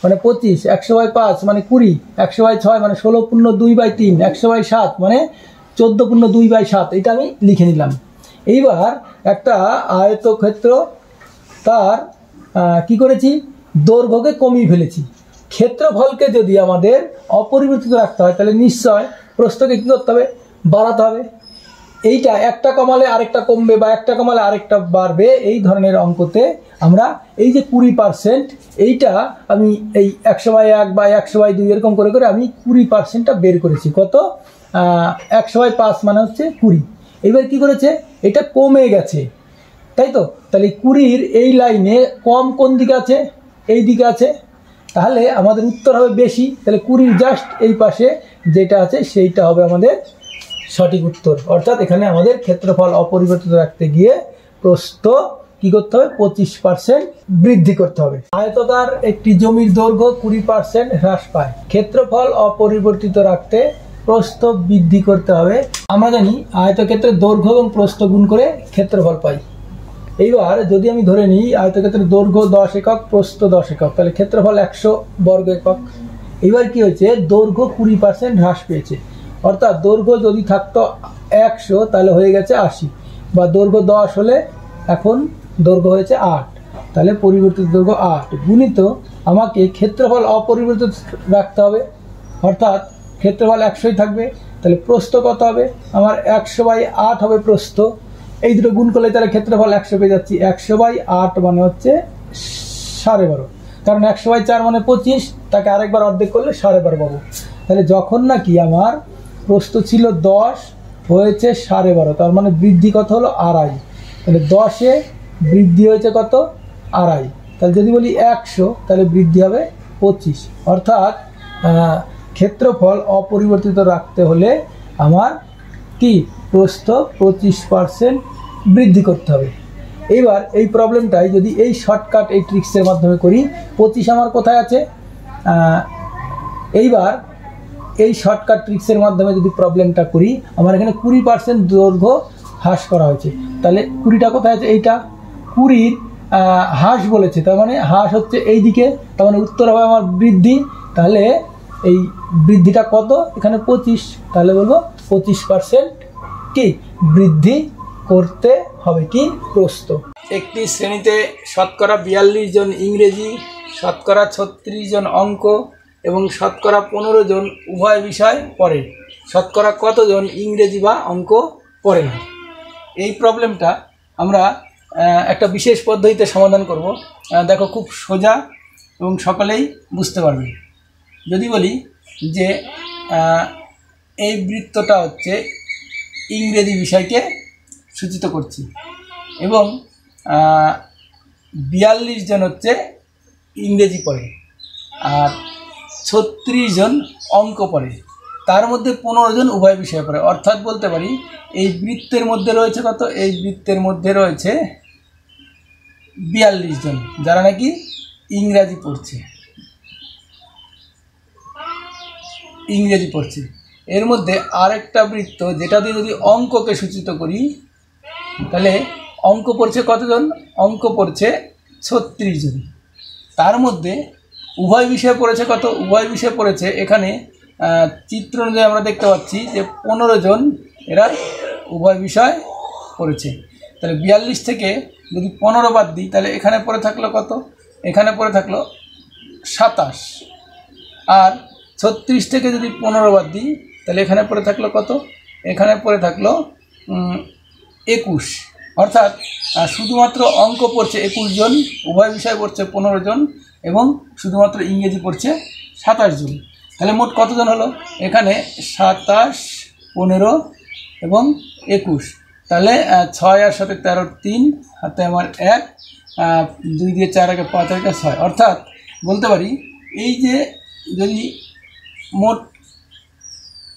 মানে 25, 100/5 মানে 20, 100/6 মানে 16/2/3, 100/7 মানে 14/2/7। এটা আমি লিখে নিলাম। এইবার একটা আয়তক্ষেত্র, তার কি করেছি, দৈর্ঘ্যকে কমিয়ে ফেলেছি। ক্ষেত্রফলকে যদি আমাদের অপরিবর্তিত রাখতে হয় তাহলে নিশ্চয় প্রস্থকে কী করতে হবে, বাড়াতে হবে। এইটা একটা কমালে আরেকটা কমবে, বা একটা কমালে আরেকটা বাড়বে। এই ধরনের অঙ্কতে আমরা এই যে 20%, এইটা আমি এই 100/1 বা 100/2 এরকম করে করে আমি 20%টা বের করেছি। কত, 100/5 মানে হচ্ছে 20। এবার কি করেছে, এটা কমে গেছে, তাই তো। তাহলে 20-র এই লাইনে কম কোন দিকে আছে, এই দিকে আছে, তাহলে আমাদের উত্তর হবে বেশি। তাহলে 20-র জাস্ট এই পাশে যেটা আছে সেইটা হবে আমাদের সঠিক উত্তর। অর্থাৎ এখানে আমাদের ক্ষেত্রফল অপরিবর্তিত রাখতে গিয়ে প্রস্থ কি করতে হবে, 25% বৃদ্ধি করতে হবে। আয়তকার একটি জমির দৈর্ঘ্য 20% হ্রাস পায়, ক্ষেত্রফল অপরিবর্তিত রাখতে প্রস্থ বৃদ্ধি করতে হবে। আমরা জানি আয়তক্ষেত্রের দৈর্ঘ্য এবং প্রস্থ গুণ করে ক্ষেত্রফল পাই। এইবার যদি আমি ধরে নিই আয়তক্ষেত্রের দৈর্ঘ্য 10 একক, প্রস্থ 10 একক, তাহলে ক্ষেত্রফল 100 বর্গ একক। এবার কি হয়েছে, দৈর্ঘ্য 20% হ্রাস পেয়েছে, অর্থাৎ দৈর্ঘ্য যদি থাকতো 100 তাহলে হয়ে গেছে 80, বা দৈর্ঘ্য 10 হলে এখন দৈর্ঘ্য হয়েছে 8, তাহলে পরিবর্তিত দৈর্ঘ্য 8 গুণিত আমাকে ক্ষেত্রফল অপরিবর্তিত রাখতে হবে, অর্থাৎ ক্ষেত্রফল 100ই থাকবে। তাহলে প্রস্থ কত হবে আমার? 100/8 হবে প্রস্থ। এই দুটো গুণ করলে তাহলে ক্ষেত্রফল 100 পেয়ে যাচ্ছি। 100/8 মানে হচ্ছে 12.5, কারণ 100/4 মানে 25, তাকে আরেকবার অর্ধেক করলে 12.5 পাবো। তাহলে যখন নাকি আমার প্রস্থ ছিল 10 হয়েছে 12.5, তার মানে বৃদ্ধি কত হলো? 2.5। তাহলে 10-এ বৃদ্ধি হয়েছে কত? 2.5। তাহলে যদি বলি 100 তাহলে বৃদ্ধি হবে 25। অর্থাৎ ক্ষেত্রফল অপরিবর্তিত রাখতে হলে আমার কি প্রস্থ 25% বৃদ্ধি করতে হবে। এইবার এই প্রবলেমটাই যদি এই শর্টকাট এই ট্রিক্সের মাধ্যমে করি, 25 আমার কোথায় আছে? এইবার এই শর্টকাট ট্রিক্সের মাধ্যমে যদি প্রবলেমটা করি, আমার এখানে 20% দৈর্ঘ্য হ্রাস করা হয়েছে। তাহলে 20টা কোথায় আছে? এইটা 20 হ্রাস বলেছে, তার মানে হ্রাস হচ্ছে এই দিকে, তার মানে উত্তর হবে আমার বৃদ্ধি। তাহলে এই বৃদ্ধিটা কত? এখানে 25, তাহলে বলবো 25% কি বৃদ্ধি করতে হবে কি প্রস্থ। একটি শ্রেণীতে শতকরা 42 জন ইংরেজি, শতকরা 36 জন অঙ্ক এবং শতকরা 15 জন উভয় বিষয় পড়ে। শতকরা কতজন ইংরেজি বা অঙ্ক পড়ে না? এই প্রবলেমটা আমরা একটা বিশেষ পদ্ধতিতে সমাধান করব। দেখো, খুব সোজা এবং সকলেই বুঝতে পারবে। যদি বলি যে এই বৃত্তটা হচ্ছে ইংরেজি বিষয়কে সূচিত করছি এবং 42 জন হচ্ছে ইংরেজি পড়ে আর 36 জন অঙ্ক পড়ে, তার মধ্যে 15 জন উভয় বিষয় পড়ে। অর্থাৎ বলতে পারি এই বৃত্তের মধ্যে রয়েছে কত? এই বৃত্তের মধ্যে রয়েছে 42 জন যারা নাকি ইংরেজি পড়ছে, এর মধ্যে আরেকটা বৃত্ত যেটা দিয়ে যদি অঙ্ককে সূচিত করি, তাহলে অঙ্ক পড়ছে কতজন? অঙ্ক পড়ছে 36 জন। তার মধ্যে উভয় বিষয় পড়েছে কত? উভয় বিষয় পড়েছে এখানে চিত্র অনুযায়ী আমরা দেখতে পাচ্ছি যে 15 জন এরা উভয় বিষয় পড়েছে। তাহলে 42 থেকে যদি 15 বাদ দিই, তাহলে এখানে পড়ে থাকলো কত? এখানে পড়ে থাকলো 27। আর 36 থেকে যদি 15 বাদ দিই, তাহলে এখানে পড়ে থাকলো কত? এখানে পড়ে থাকলো 21। অর্থাৎ শুধুমাত্র অঙ্ক পড়ছে 21 জন, উভয় বিষয় পড়ছে 15 জন এবং শুধুমাত্র ইংরেজি পড়ছে 27 জন। তাহলে মোট কতজন হলো? এখানে 27, 15 এবং 21। তাহলে 6 আর 7 13, 3 হাতে আমার 1, 2 দিয়ে 4 আগে 5 আগে 6। অর্থাৎ বলতে পারি এই যে যদি মোট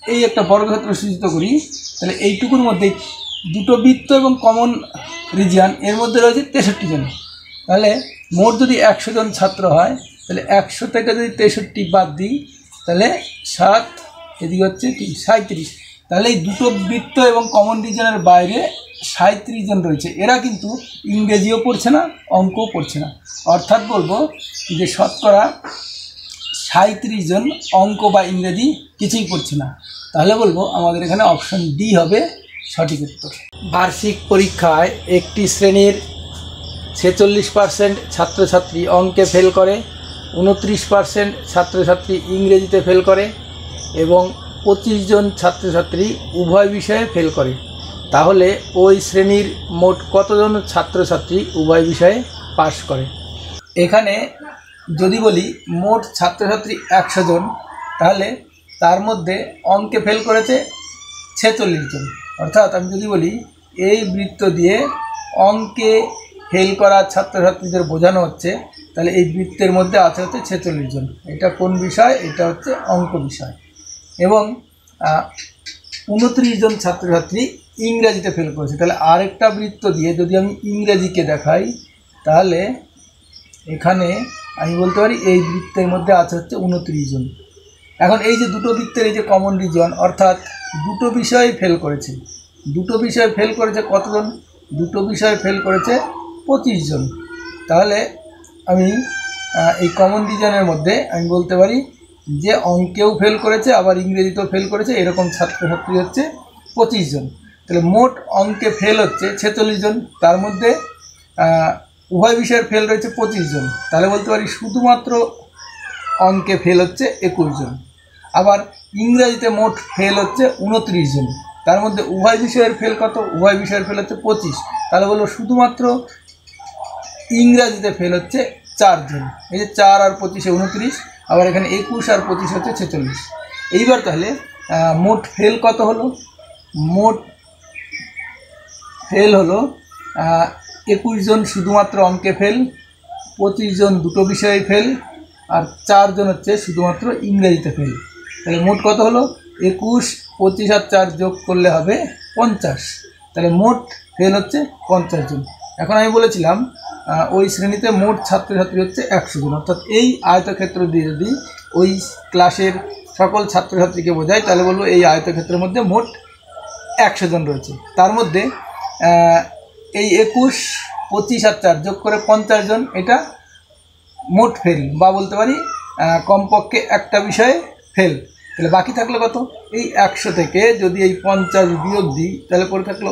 এই একটা বর্গক্ষেত্র সূচিত করি, তাহলে এইটুকুর মধ্যে দুটো বৃত্ত এবং কমন রিজিয়ন এর মধ্যে রয়েছে 63 জন। তাহলে মোট যদি 100 জন ছাত্র হয়, তাহলে 100 থেকে যদি 63 বাদ দিই, তাহলে 7 এদিকে হচ্ছে 37। তাহলে এই দুটো বৃত্ত এবং কমন রিজিয়নের বাইরে 37 জন রয়েছে। এরা কিন্তু ইংরেজিও পড়ছে না, অঙ্কও পড়ছে না। অর্থাৎ বলবো যে শতকরা 37 জন অঙ্ক বা ইংরেজি কিছুই পড়ছে না। তাহলে বলবো আমাদের এখানে অপশন ডি হবে সঠিক উত্তর। বার্ষিক পরীক্ষায় একটি শ্রেণীর 46% ছাত্রছাত্রী অঙ্কে ফেল করে, 29% ছাত্রছাত্রী ইংরেজিতে ফেল করে এবং 25 জন ছাত্রছাত্রী উভয় বিষয়ে ফেল করে। তাহলে ওই শ্রেণীর মোট কতজন ছাত্রছাত্রী উভয় বিষয়ে পাশ করে? এখানে যদি বলি মোট ছাত্রছাত্রী 100 জন, তাহলে তার মধ্যে অঙ্কে ফেল করেছে 46 জন। অর্থাৎ আমি যদি বলি এই বৃত্ত দিয়ে অঙ্কে ফেল করা ছাত্রছাত্রীদের বোঝানো হচ্ছে, তাহলে এই বৃত্তের মধ্যে আছে হচ্ছে 46 জন। এটা কোন বিষয়? এটা হচ্ছে অঙ্ক বিষয়। এবং 29 জন ছাত্রছাত্রী ইংরেজিতে ফেল করেছে। তাহলে আরেকটা বৃত্ত দিয়ে যদি আমি ইংরেজিকে দেখাই, তাহলে এখানে আমি বলতে পারি এই বৃত্তের মধ্যে আছে হচ্ছে 29 জন। এখন এই যে দুটো বৃত্তের এই যে কমন রিজন, অর্থাৎ দুটো বিষয়ে ফেল করেছে, দুটো বিষয়ে ফেল করেছে কতজন? দুটো বিষয়ে ফেল করেছে 25 জন। তাহলে আমি এই কমন রিজনের মধ্যে আমি বলতে পারি যে অঙ্কেও ফেল করেছে আবার ইংরেজিতেও ফেল করেছে এরকম ছাত্রছাত্রী হচ্ছে 25 জন। তাহলে মোট অঙ্কে ফেল হচ্ছে 46 জন, তার মধ্যে উভয় বিষয়ের ফেল রয়েছে 25 জন। তাহলে বলতে পারি শুধুমাত্র অঙ্কে ফেল হচ্ছে 21 জন। আবার ইংরেজিতে মোট ফেল হচ্ছে 29 জন, তার মধ্যে উভয় বিষয়ের ফেল কত? উভয় বিষয়ের ফেল হচ্ছে 25। তাহলে বলবো শুধুমাত্র ইংরাজিতে ফেল হচ্ছে 4 জন। এই যে 4 আর 25 29, আবার এখানে 21 আর 25 হচ্ছে 46। এইবার তাহলে মোট ফেল কত হলো? মোট ফেল হলো 21 জন শুধুমাত্র অঙ্কে ফেল, 25 জন দুটো বিষয়ে ফেল, আর 4 জন হচ্ছে শুধুমাত্র ইংরেজিতে ফেল। তাহলে মোট কত হলো? 21, 25 আর 4 যোগ করলে হবে 50। তাহলে মোট ফেল হচ্ছে 50 জন। এখন আমি বলেছিলাম ওই শ্রেণীতে মোট ছাত্রছাত্রী হচ্ছে 100 জন, অর্থাৎ এই আয়তক্ষেত্র দিয়ে যদি ওই ক্লাসের সকল ছাত্রছাত্রীকে বোঝায় তাহলে বলবো এই আয়তক্ষেত্রের মধ্যে মোট 100 জন রয়েছে। তার মধ্যে এই 21, 25 আর 4 যোগ করে 50 জন, এটা মোট ফেল, বা বলতে পারি কমপক্ষে একটা বিষয়ে ফেল। তাহলে বাকি থাকলো কত? এই 100 থেকে যদি এই 50 বিয়োগ দিই তাহলে পরে থাকলো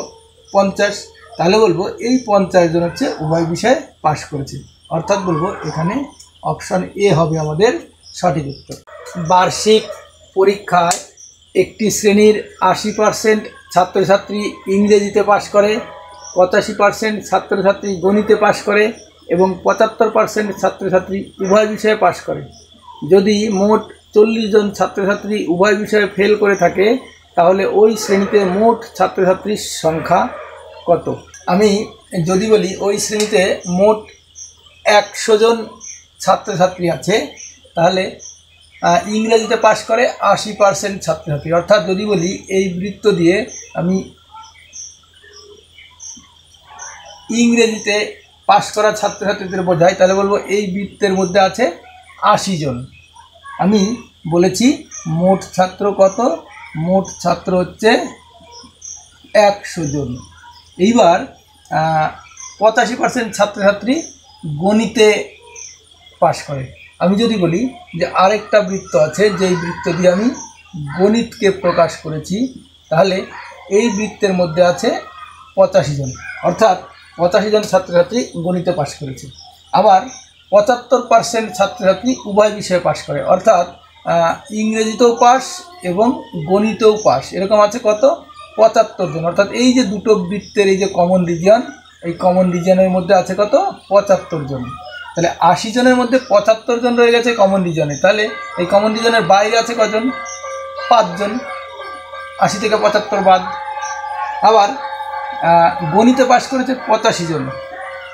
50। তাহলে বলবো এই 50 জন হচ্ছে উভয় বিষয়ে পাশ করেছে, অর্থাৎ বলবো এখানে অপশন এ হবে আমাদের সঠিক উত্তর। বার্ষিক পরীক্ষায় একটি শ্রেণীর 80% ছাত্রছাত্রী ইংরেজিতে পাশ করে, 85% ছাত্রছাত্রী গণিতে পাশ করে এবং 75% ছাত্রছাত্রী উভয় বিষয়ে পাশ করে। যদি মোট 40 জন ছাত্রছাত্রী উভয় বিষয়ে ফেল করে থাকে তাহলে ওই শ্রেণীতে মোট ছাত্রছাত্রীর সংখ্যা কত? আমি যদি বলি ওই শ্রেণীতে মোট 100 জন ছাত্রছাত্রী আছে, তাহলে ইংরেজিতে পাশ করে 80% ছাত্রছাত্রী, অর্থাৎ যদি বলি এই বৃত্ত দিয়ে আমি ইংরেজিতে পাশ করা ছাত্রছাত্রীদের বোঝাই তাহলে বলবো এই বৃত্তের মধ্যে আছে 80 জন। আমি বলেছি মোট ছাত্র কত? মোট ছাত্র হচ্ছে 100 জন। এইবার 85% ছাত্রছাত্রী গণিতে পাশ করে। আমি যদি বলি যে আরেকটা বৃত্ত আছে যেই বৃত্ত দিয়ে আমি গণিতকে প্রকাশ করেছি, তাহলে এই বৃত্তের মধ্যে আছে 85 জন, অর্থাৎ 85 জন ছাত্রছাত্রী গণিতে পাশ করেছে। আবার 75% ছাত্রছাত্রী উভয় বিষয়ে পাশ করে, অর্থাৎ ইংরেজিতেও পাস এবং গণিতেও পাস, এরকম আছে কত? 75 জন। অর্থাৎ এই যে দুটো বৃত্তের এই যে কমন রিজিয়ন, এই কমন রিজিয়নের মধ্যে আছে কত? 75 জন। তাহলে 80 জনের মধ্যে 75 জন রয়ে গেছে কমন রিজিয়নে, তাহলে এই কমন রিজিয়নের বাইরে আছে কজন? 5 জন। 80 থেকে 75 বাদ। আবার গণিতে পাশ করেছে 85 জন,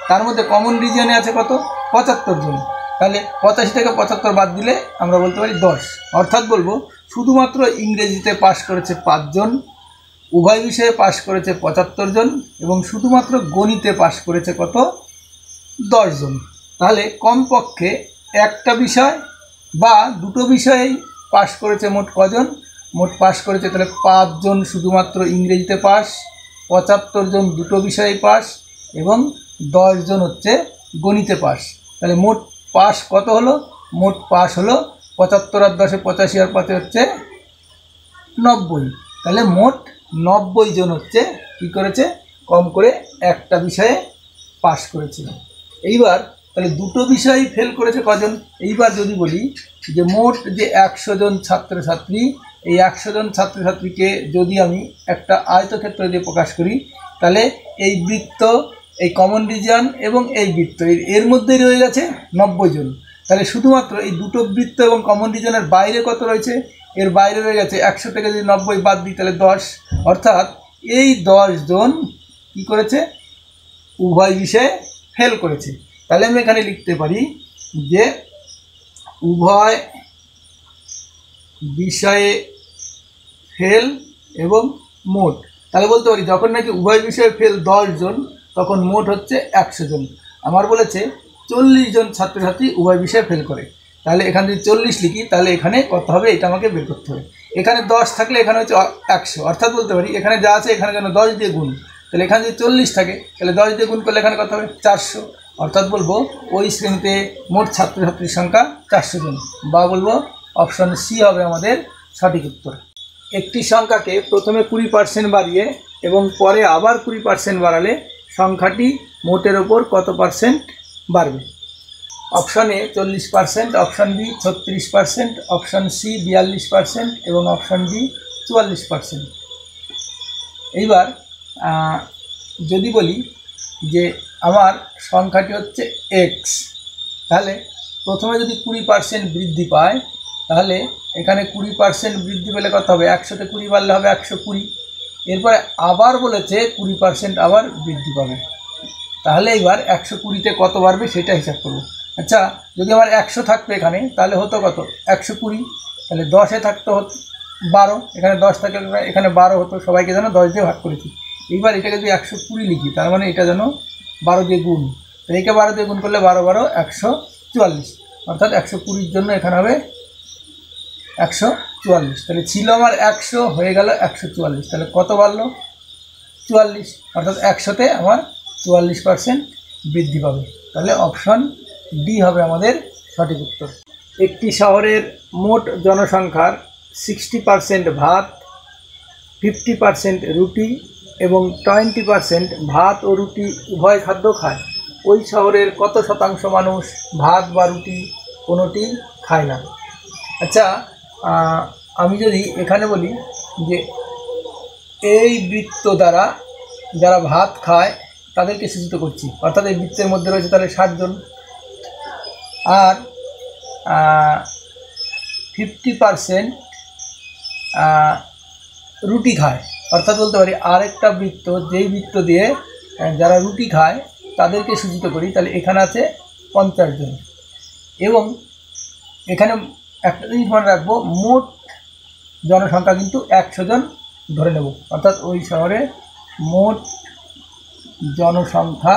তার মধ্যে কমন রিজিয়নে আছে কত? 75 জন। তাহলে 85 থেকে 75 বাদ দিলে আমরা বলতে পারি 10, অর্থাৎ বলবো শুধুমাত্র ইংরেজিতে পাশ করেছে 5 জন, উভয় বিষয়ে পাশ করেছে 75 জন এবং শুধুমাত্র গণিতে পাশ করেছে কত? 10 জন। তাহলে কমপক্ষে একটা বিষয় বা দুটো বিষয়েই পাশ করেছে মোট কজন? মোট পাশ করেছে তাহলে 5 জন শুধুমাত্র ইংরেজিতে পাস, 75 জন দুটো বিষয়ে পাস এবং 10 জন হচ্ছে গণিতে পাস। তাহলে মোট পাস কত হলো? মোট পাস হলো 75 আর 10 85 আর 5 হচ্ছে 90। তাহলে মোট 90 জন হচ্ছে কী করেছে? কম করে একটা বিষয়ে পাস করেছিল। এইবার তাহলে দুটো বিষয় ফেল করেছে কজন? এইবার যদি বলি যে মোট যে 100 জন ছাত্রছাত্রী, এই 100 জন ছাত্রছাত্রীকে যদি আমি একটা আয়তক্ষেত্র দিয়ে প্রকাশ করি তাহলে এই বৃত্ত, এই কমন রিজিয়ন এবং এই বৃত্ত এর মধ্যেই রয়ে গেছে 90 জন। তাহলে শুধুমাত্র এই দুটো বৃত্ত এবং কমন রিজিয়নের বাইরে কত রয়েছে? এর বাইরে রয়ে গেছে 100 থেকে যদি 90 বাদ দিই তাহলে 10, অর্থাৎ এই 10 জন কী করেছে? উভয় বিষয়ে ফেল করেছে। তাহলে আমি এখানে লিখতে পারি যে উভয় বিষয়ে ফেল এবং মোট। তাহলে বলতে পারি যখন নাকি উভয় বিষয়ে ফেল 10 জন তখন মোট হচ্ছে 100 জন। আমার বলেছে 40 জন ছাত্রছাত্রী উভয় বিষয়ে ফেল করে, তাহলে এখানে যদি 40 লিখি তাহলে এখানে কত হবে এটা আমাকে বের করতে হবে। এখানে 10 থাকলে এখানে হচ্ছে 100, অর্থাৎ বলতে পারি এখানে যা আছে এখানে যেন 10 দিয়ে গুণ, তাহলে এখানে যদি 40 থাকে তাহলে 10 দিয়ে গুণ করলে এখানে কত হবে? 400, অর্থাৎ বলবো ওই শ্রেণীতে মোট ছাত্রছাত্রীর সংখ্যা 400 জন, বা বলবো অপশন সি হবে আমাদের সঠিক উত্তর। একটি সংখ্যাকে প্রথমে 20% বাড়িয়ে এবং পরে আবার 20% বাড়ালে সংখ্যাটি মোটের ওপর কত পার্সেন্ট বাড়বে? Option A 40%, option B 36%, option C 42% এবং অপশন ডি 44%। এইবার যদি বলি যে আমার সংখ্যাটি হচ্ছে এক্স, তাহলে প্রথমে যদি 20% বৃদ্ধি পায় তাহলে এখানে 20% বৃদ্ধি পেলে কত হবে? 100তে 20 বাড়লে হবে 120। এরপরে আবার বলেছে 20% আবার বৃদ্ধি পাবে, তাহলে এবার 120তে কত বাড়বে সেটা হিসাব করব। আচ্ছা, যদি আমার 100 থাকতো এখানে তাহলে হতো কত? 120। তাহলে 10-এ থাকতো 12, এখানে 10 থাকে এখানে 12 হতো, সবাইকে যেন 10 দিয়ে ভাগ করেছি। এইবার এটাকে যদি 120 লিখি তার মানে এটা যেন 12 দিয়ে গুণ, একে 12 দিয়ে গুণ করলে 12 12 144, অর্থাৎ 120-র জন্য এখানে হবে 144। তাহলে ছিল আমার 100 হয়ে গেল 144, তাহলে কত বাড়লো? 44, অর্থাৎ 100তে আমার 44% বৃদ্ধি পাবে। তাহলে অপশন ডি হবে আমাদের সঠিক উত্তর। একটি শহরের মোট জনসংখ্যার 60% ভাত, 50% রুটি এবং 20% ভাত ও রুটি উভয় খাদ্য খায়। ওই শহরের কত শতাংশ মানুষ ভাত বা রুটি কোনোটি খায় না? আচ্ছা, আমি যদি এখানে বলি যে এই বৃত্ত দ্বারা যারা ভাত খায় তাদেরকে সূচিত করছি, অর্থাৎ এই বৃত্তের মধ্যে রয়েছে তাহলে 60 জন, আর 50% রুটি খায়, অর্থাৎ বলতে পারি আরেকটা বৃত্ত, যেই বৃত্ত দিয়ে যারা রুটি খায় তাদেরকে সূচিত করি, তাহলে এখানে আছে 50 জন। এবং এখানে একটা জিনিস মনে রাখবো, মোট জনসংখ্যা কিন্তু 100 জন ধরে নেব, অর্থাৎ ওই শহরে মোট জনসংখ্যা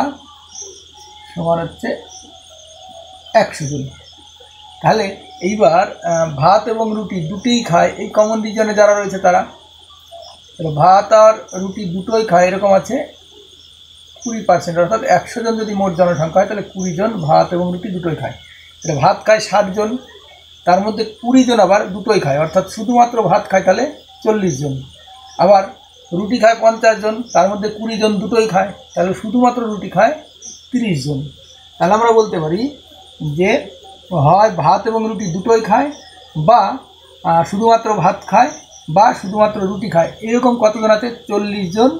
সমান হচ্ছে 100 জন। তাহলে এইবার ভাত এবং রুটি দুটোই খায়, এই কমন রিজনে যারা রয়েছে তারা, তাহলে ভাত আর রুটি দুটোই খায়, এরকম আছে 20%, অর্থাৎ 100 জন যদি মোট জনসংখ্যা হয় তাহলে 20 জন ভাত এবং রুটি দুটোই খায়। তাহলে ভাত খায় 60 জন, তার মধ্যে 20 জন আবার দুটোই খায়, অর্থাৎ শুধুমাত্র ভাত খায় তাহলে 40 জন। আবার রুটি খায় 50 জন, তার মধ্যে 20 জন দুটোই খায়, তাহলে শুধুমাত্র রুটি খায় 30 জন। তাহলে আমরা বলতে পারি যে হয় ভাত এবং রুটি দুটোই খায়, বা শুধুমাত্র ভাত খায়, বা শুধুমাত্র রুটি খায়। এরকম কতজন আছে? 40 জন,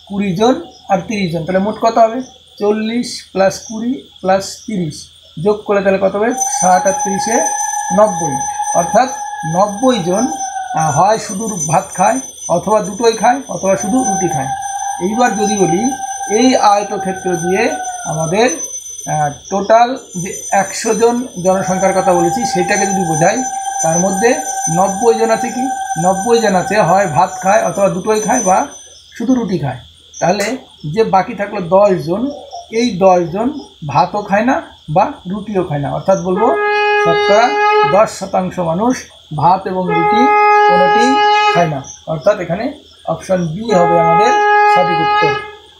20 জন আর 30 জন। তাহলে মোট কত হবে? 40 + 20 + 30 যোগ করলে তাহলে কত হবে? 60 আর 30-এ 90, অর্থাৎ 90 জন হয় শুধু ভাত খায়, অথবা দুটোই খায়, অথবা শুধু রুটি খায়। এইবার যদি বলি এই আয়তক্ষেত্র দিয়ে আমাদের টোটাল যে 100 জন জনসংখ্যার কথা বলেছি সেটাকে যদি বোঝাই, তার মধ্যে 90 জন আছে কি? 90 জন আছে হয় ভাত খায়, অথবা দুটোই খায়, বা শুধু রুটি খায়। তাহলে যে বাকি থাকলো 10 জন, এই 10 জন ভাতও খায় না বা রুটিও খায় না, অর্থাৎ বলবো শতকরা 10% মানুষ ভাত এবং রুটি কোনোটি খায় না, অর্থাৎ এখানে অপশন বি হবে আমাদের সঠিক উত্তর।